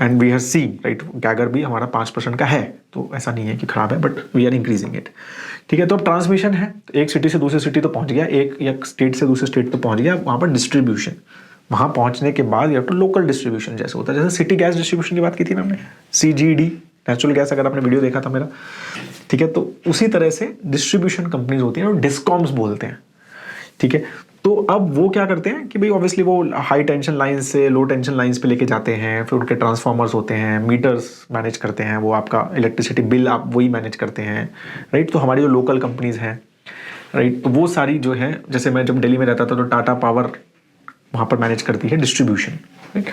and we have seen right CAGR भी हमारा 5% का है, तो ऐसा नहीं है कि खराब है, but we are increasing it, ठीक है। तो अब ट्रांसमिशन है, तो एक सिटी से दूसरी सिटी तो पहुंच गया, एक स्टेट से दूसरे स्टेट तो पहुंच गया, वहाँ पर डिस्ट्रीब्यूशन, वहाँ पहुँचने के बाद या तो लोकल डिस्ट्रीब्यूशन जैसे होता है, जैसे सिटी गैस डिस्ट्रीब्यूशन की बात की थी ना हमने, CGD नेचुरल गैस, अगर आपने वीडियो देखा था मेरा, ठीक है। तो उसी तरह से डिस्ट्रीब्यूशन कंपनीज होती हैं और डिस्कॉम्स बोलते हैं, ठीक है। तो अब वो क्या करते हैं कि भाई ऑब्वियसली वो हाई टेंशन लाइन से लो टेंशन लाइंस पे लेके जाते हैं, फिर उनके ट्रांसफार्मर्स होते हैं, मीटर्स मैनेज करते हैं, वो आपका इलेक्ट्रिसिटी बिल आप वही मैनेज करते हैं, राइट। तो हमारी जो लोकल कंपनीज हैं, राइट, तो वो सारी जो है, जैसे मैं जब दिल्ली में रहता था तो टाटा पावर वहाँ पर मैनेज करती है डिस्ट्रीब्यूशन, राइट।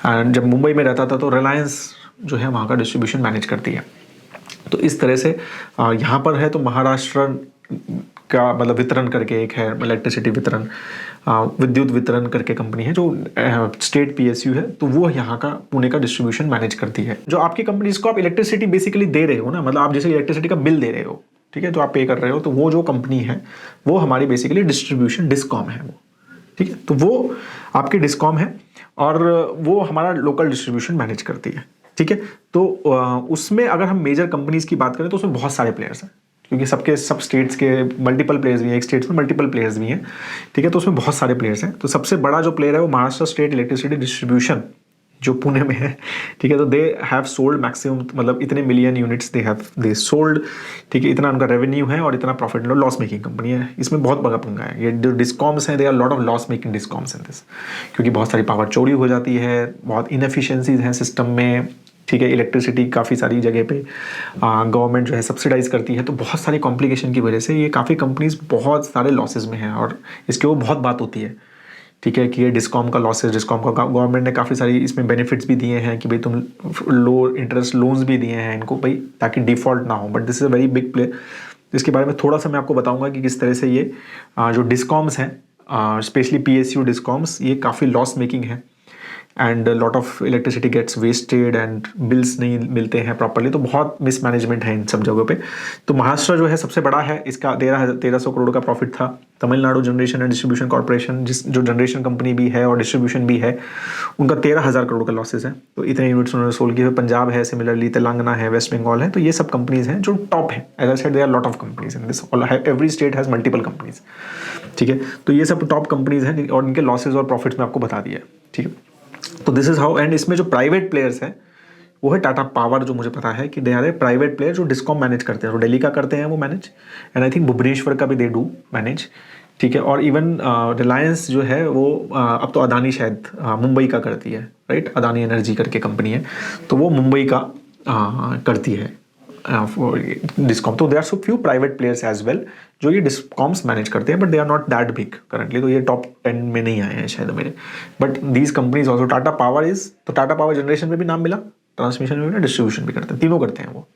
एंड जब मुंबई में रहता था तो रिलायंस जो है वहाँ का डिस्ट्रीब्यूशन मैनेज करती है। तो इस तरह से यहाँ पर है तो महाराष्ट्र का मतलब वितरण करके एक है, इलेक्ट्रिसिटी वितरण, विद्युत वितरण करके कंपनी है जो स्टेट पीएसयू है, तो वो यहाँ का पुणे का डिस्ट्रीब्यूशन मैनेज करती है। जो आपकी कंपनी जिसको आप इलेक्ट्रिसिटी बेसिकली दे रहे हो ना, मतलब आप जैसे इलेक्ट्रिसिटी का बिल दे रहे हो, ठीक है, जो आप पे कर रहे हो, तो वो जो कंपनी है वो हमारी बेसिकली डिस्ट्रीब्यूशन डिस्कॉम है वो, ठीक है। तो वो आपकी डिस्कॉम है और वो हमारा लोकल डिस्ट्रीब्यूशन मैनेज करती है, ठीक है। तो उसमें अगर हम मेजर कंपनीज की बात करें तो उसमें बहुत सारे प्लेयर्स हैं, क्योंकि सब स्टेट्स के मल्टीपल प्लेयर्स भी हैं, एक स्टेट्स में मल्टीपल प्लेयर्स भी हैं, ठीक है। तो उसमें बहुत सारे प्लेयर्स हैं। तो सबसे बड़ा जो प्लेयर है वो महाराष्ट्र स्टेट इलेक्ट्रिसिटी डिस्ट्रीब्यूशन जो पुणे में है, ठीक है। तो दे हैव सोल्ड मैक्सिमम, मतलब इतने मिलियन यूनिट्स दे सोल्ड, ठीक है, इतना उनका रेवेन्यू है और इतना प्रॉफिट, लॉस मेकिंग कंपनी है, इसमें बहुत बड़ा पंगा है। ये जो डिस्कॉम्स हैं, they are lot of loss making discoms in this, क्योंकि बहुत सारी पावर चोरी हो जाती है, बहुत इनएफिशिएंसीज हैं सिस्टम में, ठीक है। इलेक्ट्रिसिटी काफ़ी सारी जगह पे गवर्नमेंट जो है सब्सिडाइज करती है, तो बहुत सारी कॉम्प्लिकेशन की वजह से ये काफ़ी कंपनीज बहुत सारे लॉसेज में हैं और इसके वो बहुत बात होती है, ठीक है, कि ये डिस्कॉम का लॉसेज, डिस्कॉम का गवर्नमेंट ने काफ़ी सारी इसमें बेनिफिट्स भी दिए हैं कि भाई तुम लो इंटरेस्ट लोन्स भी दिए हैं इनको भाई, ताकि डिफ़ॉल्ट ना हो। But this is a very big play. इसके बारे में थोड़ा सा मैं आपको बताऊंगा कि किस तरह से ये जो डिस्कॉम्स हैं, स्पेशली पीएसयू डिस्कॉम्स, ये काफ़ी लॉस मेकिंग है and lot of electricity gets wasted and bills नहीं मिलते हैं प्रॉपरली, तो बहुत मिसमैनेजमेंट है इन सब जगहों पे। तो महाराष्ट्र जो है सबसे बड़ा है, इसका 1300 करोड़ का प्रॉफिट था। Tamil Nadu generation and distribution corporation, जो जनरेशन कंपनी भी है और डिस्ट्रीब्यूशन भी है, उनका 13,000 करोड़ का लॉसेस है, तो इतने यूनिट्स उन्होंने सोल्ड किए। पंजाब है, सिमिलरली तेलंगाना है, वेस्ट बंगाल है, तो ये सब कंपनीज हैं जो टॉप है। As I said there are lot of companies in this, every state has multiple companies, ठीक है। तो ये सब टॉप कंपनीज हैं और इनके लॉसेज और प्रॉफिट्स में आपको बता दिया, ठीक है। तो दिस इज हाउ। एंड इसमें जो प्राइवेट प्लेयर्स हैं वो है टाटा पावर, जो मुझे पता है कि they are a private player जो डिस्कॉम मैनेज करते हैं, जो दिल्ली का करते हैं वो manage, and I think Bhubaneswar का भी दे डू मैनेज, ठीक है। और इवन रिलायंस जो है वो अब तो अदानी शायद मुंबई का करती है, राइट, अदानी एनर्जी करके कंपनी है, तो वो मुंबई का करती है डिस्कॉम। तो they are so few private players as well जो ये डिस्कॉम्स मैनेज करते हैं, but they are not that big currently, तो ये टॉप 10 में नहीं आए हैं शायद मेरे। But these companies also, Tata power is, तो टाटा पावर जनरेशन में भी नाम मिला, ट्रांसमिशन में भी, डिस्ट्रीब्यूशन भी करते हैं, तीनों करते हैं वो,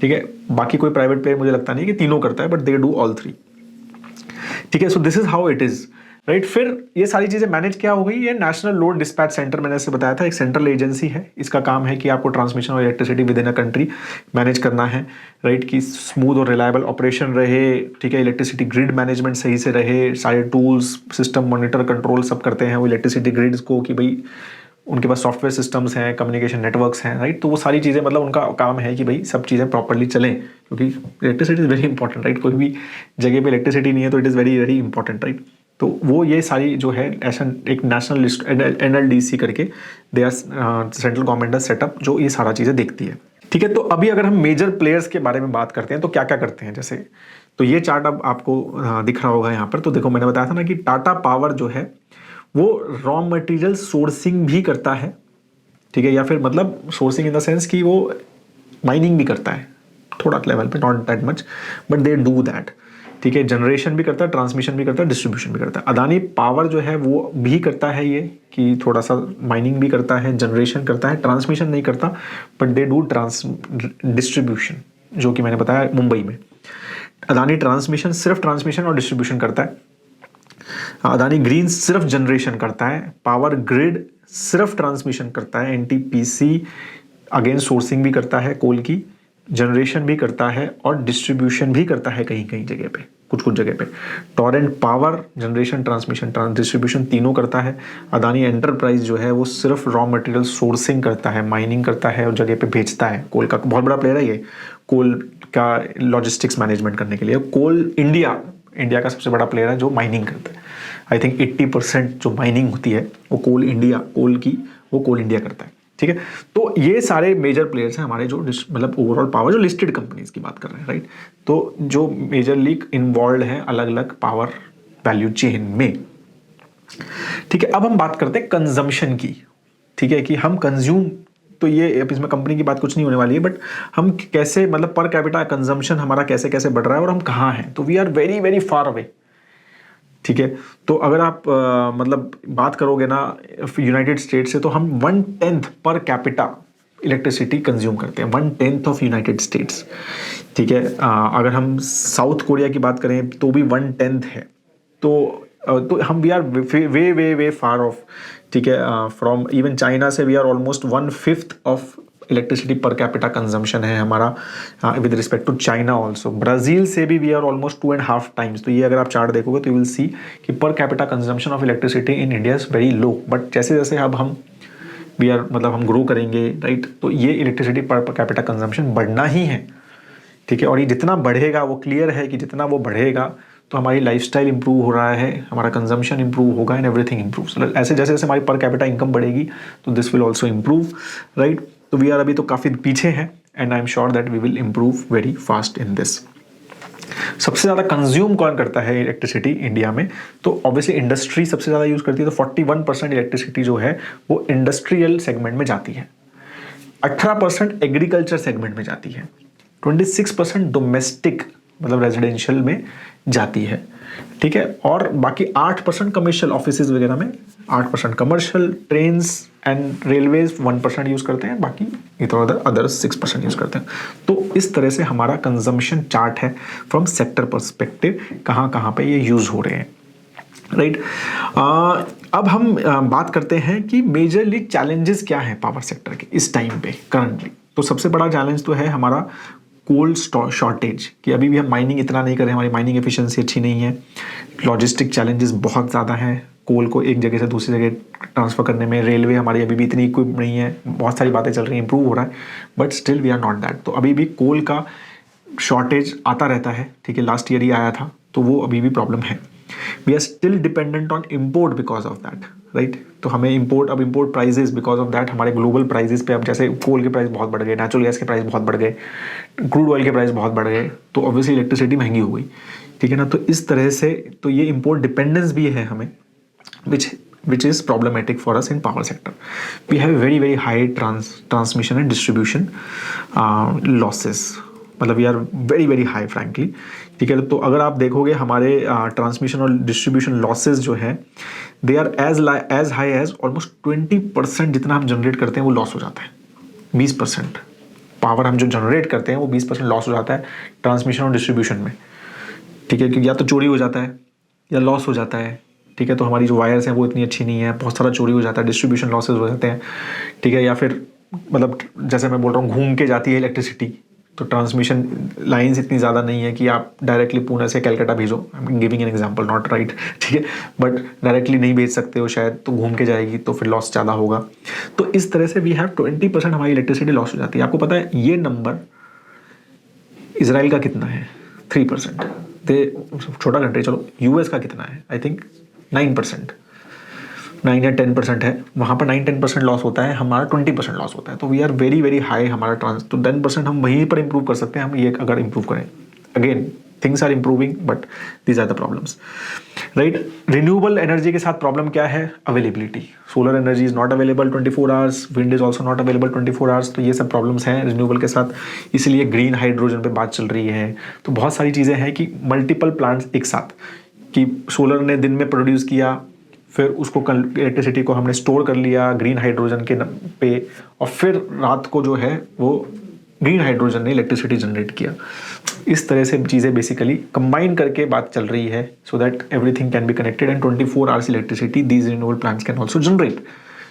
ठीक है। बाकी कोई प्राइवेट प्लेयर मुझे लगता नहीं कि तीनों करता है, but they do all three, ठीक है। So this is how it is, right. फिर ये सारी चीजें मैनेज क्या हो गई, ये नेशनल लोड डिस्पैच सेंटर, मैंने ऐसे बताया था, एक सेंट्रल एजेंसी है। इसका काम है कि आपको ट्रांसमिशन और electricity with in a country manage करना है, राइट, कि स्मूथ और रिलायबल ऑपरेशन रहे, ठीक है। इलेक्ट्रिसिटी ग्रिड मैनेजमेंट सही से रहे, सारे टूल्स सिस्टम मॉनिटर कंट्रोल सब करते हैं वो इलेक्ट्रिसिटी ग्रिड्स को, कि भाई उनके पास सॉफ्टवेयर सिस्टम्स हैं, कम्युनिकेशन नेटवर्क्स हैं, राइट। तो वो सारी चीज़ें, मतलब उनका काम है कि भाई सब चीज़ें प्रॉपरली चलें, क्योंकि electricity is very important, right. कोई भी जगह पे इलेक्ट्रिसिटी नहीं है तो it is very very important, right. तो वो ये सारी जो है ऐसा एक नेशनल लिस्ट NLDC करके दे आर सेंट्रल गवर्नमेंट का सेटअप जो ये सारा चीज़ें देखती है, ठीक है। तो अभी अगर हम मेजर प्लेयर्स के बारे में बात करते हैं तो क्या क्या करते हैं, जैसे तो ये चार्ट अब आपको दिख रहा होगा यहाँ पर। तो देखो मैंने बताया था ना कि टाटा पावर जो है वो रॉ मटेरियल सोर्सिंग भी करता है, ठीक है, या फिर मतलब सोर्सिंग इन द सेंस कि वो माइनिंग भी करता है थोड़ा लेवल पे, not that much, but they do that, ठीक है। जनरेशन भी करता है, ट्रांसमिशन भी करता है, डिस्ट्रीब्यूशन भी करता है। अदानी पावर जो है वो भी करता है ये, कि थोड़ा सा माइनिंग भी करता है, जनरेशन करता है, ट्रांसमिशन नहीं करता, बट दे डू डिस्ट्रीब्यूशन, जो कि मैंने बताया मुंबई में। अदानी ट्रांसमिशन, सिर्फ ट्रांसमिशन और डिस्ट्रीब्यूशन करता है। अदानी ग्रीन सिर्फ जनरेशन करता है। पावर ग्रिड सिर्फ ट्रांसमिशन करता है। NTPC अगेन सोर्सिंग भी करता है कोल की, जनरेशन भी करता है और डिस्ट्रीब्यूशन भी करता है कहीं कहीं जगह पे, कुछ कुछ जगह पे। Torrent power generation, transmission, distribution तीनों करता है। अदानी एंटरप्राइज जो है वो सिर्फ रॉ मटेरियल सोर्सिंग करता है, माइनिंग करता है और जगह पे भेजता है। कोल का बहुत बड़ा प्लेयर है ये, कोल का लॉजिस्टिक्स मैनेजमेंट करने के लिए। कोल इंडिया का सबसे बड़ा प्लेयर है जो माइनिंग करता है। आई थिंक 80% जो माइनिंग होती है वो कोल इंडिया करता है, ठीक है। तो ये सारे मेजर प्लेयर्स हैं हमारे, जो मतलब ओवरऑल पावर, जो लिस्टेड कंपनीज की बात कर रहे हैं, राइट। तो जो मेजरली इन्वॉल्व हैं अलग अलग पावर वैल्यू चेन में। ठीक है, अब हम बात करते हैं कंजम्पशन की। ठीक है, कि हम कंज्यूम, तो ये अब इसमें कंपनी की बात कुछ नहीं होने वाली है, बट हम कैसे, मतलब पर कैपिटा कंजम्पशन हमारा कैसे कैसे बढ़ रहा है और हम कहाँ हैं। तो we are very very far away. ठीक है, तो अगर आप मतलब बात करोगे ना यूनाइटेड स्टेट्स से, तो हम 1/10 पर कैपिटा इलेक्ट्रिसिटी कंज्यूम करते हैं, 1/10 ऑफ यूनाइटेड स्टेट्स। ठीक है, अगर हम साउथ कोरिया की बात करें तो भी 1/10 है। तो हम we are way way way far off. ठीक है, फ्रॉम इवन चाइना से we are almost 1/5 of electricity per capita consumption है हमारा with respect to China also. Brazil से भी वी आर ऑलमोस्ट 2.5 टाइम्स। तो ये अगर आप चार्ट देखोगे तो यू विल सी कि पर capita consumption of electricity in India is very low. But जैसे जैसे अब हम वी आर मतलब हम ग्रो करेंगे, राइट, तो ये इलेक्ट्रिसिटी पर कैपिटा कंजम्पशन बढ़ना ही है। ठीक है, और ये जितना बढ़ेगा, वो क्लियर है कि जितना वो बढ़ेगा तो हमारी लाइफस्टाइल इंप्रूव हो रहा है, हमारा कंजम्पशन इंप्रूव होगा एंड एवरीथिंग इंप्रूव। ऐसे जैसे जैसे हमारी पर कैपिटा इनकम बढ़ेगी तो this will also improve, right. तो वी आर अभी तो काफ़ी पीछे हैं and I am sure that we will improve very fast in this. सबसे ज़्यादा कंज्यूम कौन करता है इलेक्ट्रिसिटी इंडिया में? तो ऑब्वियसली इंडस्ट्री सबसे ज़्यादा यूज़ करती है। तो 41% इलेक्ट्रिसिटी जो है वो इंडस्ट्रियल सेगमेंट में जाती है, 18% एग्रीकल्चर सेगमेंट में जाती है, 26% डोमेस्टिक मतलब रेजिडेंशियल में जाती है। ठीक है, और बाकी 8% कमर्शियल ऑफिसेज वगैरह में, 8% commercial, trains and railways 1% use करते हैं, बाकी इधर अदर 6% यूज़ करते हैं। तो इस तरह से हमारा कंजम्पशन चार्ट है फ्रॉम सेक्टर पर्सपेक्टिव, कहाँ कहाँ पे ये यूज़ हो रहे हैं, राइट। अब हम बात करते हैं कि मेजरली चैलेंजेस क्या हैं पावर सेक्टर के इस टाइम पे करंटली। तो सबसे बड़ा चैलेंज तो है हमारा कोल शॉर्टेज, कि अभी भी हम माइनिंग इतना नहीं कर रहे हैं, हमारी माइनिंग एफिशिएंसी अच्छी नहीं है, लॉजिस्टिक चैलेंजेस बहुत ज़्यादा हैं, कोल को एक जगह से दूसरी जगह ट्रांसफ़र करने में। रेलवे हमारी अभी भी इतनी इक्विप नहीं है, बहुत सारी बातें चल रही हैं, इंप्रूव हो रहा है, but still we are not that. तो अभी भी कोल का शॉर्टेज आता रहता है। ठीक है, लास्ट ईयर ही आया था, तो वो अभी भी प्रॉब्लम है। We are still dependent on import because of that, right. तो हमें import prices because of that हमारे ग्लोबल प्राइजेस पे, अब जैसे कोल के प्राइस बहुत बढ़ गए, नेचुरल गैस के प्राइस बहुत बढ़ गए, क्रूड ऑयल के प्राइस बहुत बढ़ गए, तो ऑब्वियसली इलेक्ट्रिसिटी महंगी हो गई। ठीक है ना, तो इस तरह से तो ये इम्पोर्ट डिपेंडेंस भी है हमें, which is problematic for us in power sector. We have very very high transmission and distribution losses, मतलब we are very very high frankly. ठीक है, तो अगर आप देखोगे हमारे ट्रांसमिशन और डिस्ट्रीब्यूशन लॉसेज जो है, they are as high as almost 20% जितना हम जनरेट करते हैं वो लॉस हो जाता है। 20% पावर हम जो जनरेट करते हैं वो 20% लॉस हो जाता है ट्रांसमिशन और डिस्ट्रीब्यूशन में। ठीक है, क्योंकि या तो चोरी हो जाता है या लॉस हो जाता है। ठीक है, तो हमारी जो वायर्स हैं वो इतनी अच्छी नहीं है, बहुत सारा चोरी हो जाता है, डिस्ट्रीब्यूशन लॉसेज हो जाते हैं। ठीक है, या फिर मतलब जैसे मैं बोल रहा हूँ घूम के जाती है इलेक्ट्रिसिटी, तो ट्रांसमिशन लाइंस इतनी ज़्यादा नहीं है कि आप डायरेक्टली पुणे से कलकत्ता भेजो। I am giving an example, not right. ठीक है, बट डायरेक्टली नहीं भेज सकते हो शायद, तो घूम के जाएगी तो फिर लॉस ज़्यादा होगा। तो इस तरह से वी हैव 20% हमारी इलेक्ट्रिसिटी लॉस हो जाती है। आपको पता है ये नंबर इसराइल का कितना है? 3%। दे छोटा कंट्री, चलो यूएस का कितना है? आई थिंक 9%, 9 या 10% है। वहाँ पर 9-10% लॉस होता है, हमारा 20% लॉस होता है। तो we are very very high हमारा तो 10% हम वहीं पर इंप्रूव कर सकते हैं, हम ये अगर इंप्रूव करें। Again things are improving but these are the problems, right. Renewable energy के साथ प्रॉब्लम क्या है? Availability. Solar energy is not available 24 hours, wind is also not available 24 hours. तो ये सब प्रॉब्लम्स हैं रिन्यूएबल के साथ, इसलिए ग्रीन हाइड्रोजन पे बात चल रही है। तो बहुत सारी चीज़ें हैं कि मल्टीपल प्लांट्स एक साथ, कि सोलर ने दिन में प्रोड्यूस किया, फिर उसको इलेक्ट्रिसिटी को हमने स्टोर कर लिया ग्रीन हाइड्रोजन के पे, और फिर रात को जो है वो ग्रीन हाइड्रोजन ने इलेक्ट्रिसिटी जनरेट किया। इस तरह से चीज़ें बेसिकली कंबाइन करके बात चल रही है, so that everything can be connected and 24 hours electricity these renewable plants can also generate.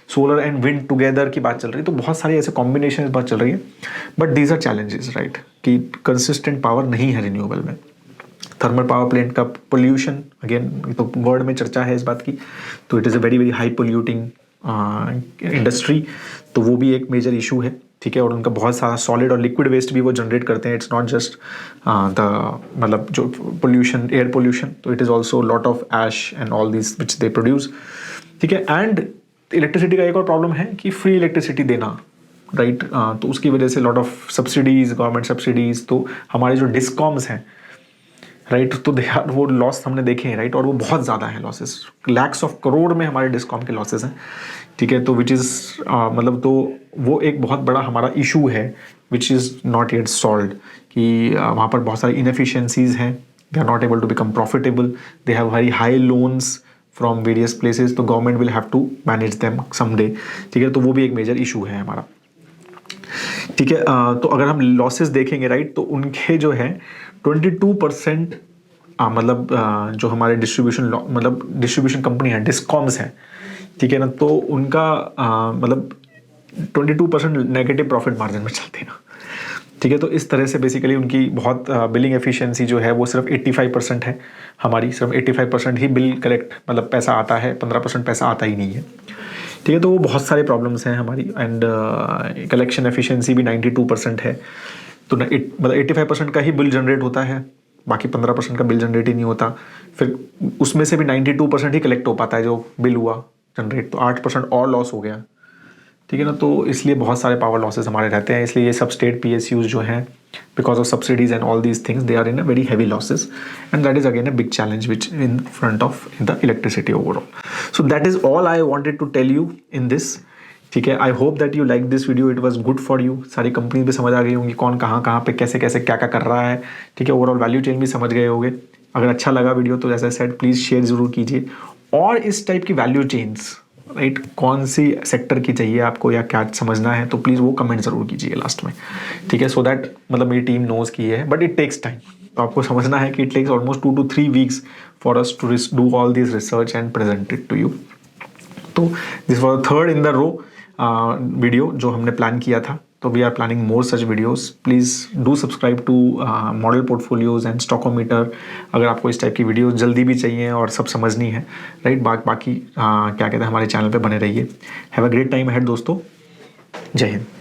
Solar and wind together की बात चल रही है, तो बहुत सारी ऐसे कॉम्बिनेशन बात चल रही है, but these are challenges, right, कि कंसिस्टेंट पावर नहीं है रिन्यूएबल में। थर्मल पावर प्लांट का पोल्यूशन, अगेन तो वर्ल्ड में चर्चा है इस बात की, तो it is a very very high polluting industry, तो वो भी एक मेजर इशू है। ठीक है, और उनका बहुत सारा सॉलिड और लिक्विड वेस्ट भी वो जनरेट करते हैं। इट्स नॉट जस्ट द मतलब जो पोल्यूशन, एयर पोल्यूशन, तो it is also lot of ash and all this which they produce. ठीक है, एंड इलेक्ट्रिसिटी का एक और प्रॉब्लम है कि फ्री इलेक्ट्रिसिटी देना, राइट। तो उसकी वजह से lot of subsidies, government subsidies, तो हमारे जो डिस्कॉम्स हैं राइट। तो वो लॉस हमने देखे हैं, राइट, और वो बहुत ज़्यादा है, लॉसेस लैक्स ऑफ करोड़ में हमारे डिस्कॉम के लॉसेस हैं, ठीक है। तो विच इज़ मतलब तो वो एक बहुत बड़ा हमारा इशू है which is not yet solve, कि वहाँ पर बहुत सारी इनएफिशिएंसीज हैं, they are not able to become profitable, they have very high loans from various places, तो government will have to manage them someday, ठीक है। तो वो भी एक मेजर इशू है हमारा, ठीक है। तो अगर हम लॉसेस देखेंगे, राइट, तो उनके जो है 22% मतलब जो हमारे डिस्ट्रीब्यूशन कंपनी है, डिस्कॉम्स है, ठीक है ना, तो उनका मतलब 22% नेगेटिव प्रॉफिट मार्जिन में चलते हैं, ठीक है। तो इस तरह से बेसिकली उनकी बहुत बिलिंग एफिशिएंसी जो है वो सिर्फ 85% है, हमारी सिर्फ 85% ही बिल कलेक्ट मतलब पैसा आता है, 15% पैसा आता ही नहीं है, ठीक है। तो वो बहुत सारे प्रॉब्लम्स हैं हमारी, एंड कलेक्शन एफिशिएंसी भी 92% है। तो मतलब 85% का ही बिल जनरेट होता है, बाकी 15% का बिल जनरेट ही नहीं होता, फिर उसमें से भी 92% ही कलेक्ट हो पाता है जो बिल हुआ जनरेट, तो 8% और लॉस हो गया, ठीक है ना। तो इसलिए बहुत सारे पावर लॉसेस हमारे रहते हैं, इसलिए ये सब स्टेट PSUs जो हैं because of subsidies and all these things they are in a very heavy losses, and that is again a big challenge which in front of the electricity overall. So that is all I wanted to tell you in this, ठीक है। I hope that you like this video, it was good for you. सारी company भी समझ आ गई होंगी कौन कहाँ पे कैसे कैसे क्या क्या कर रहा है, ठीक है। ओवरऑल वैल्यू चेन भी समझ गए होंगे। अगर अच्छा लगा वीडियो तो जैसे सेड प्लीज़ शेयर ज़रूर कीजिए, और इस टाइप की वैल्यू चेन्स, राइट, कौन सी सेक्टर की चाहिए आपको या क्या समझना है, तो प्लीज़ वो कमेंट ज़रूर कीजिए लास्ट में, ठीक है। सो दैट मतलब मेरी टीम नोज की है, बट इट टेक्स टाइम, तो आपको समझना है कि it takes almost 2 to 3 weeks for us to do all this research and present it to you. तो this was third in the row video जो हमने प्लान किया था, तो we are planning more such videos. Please do subscribe to model portfolios and Stockometer, अगर आपको इस type की वीडियोस जल्दी भी चाहिए और सब समझनी है, राइट। बाकी क्या कहते हैं, हमारे चैनल पे बने रहिए। Have a great time ahead दोस्तों, जय हिंद।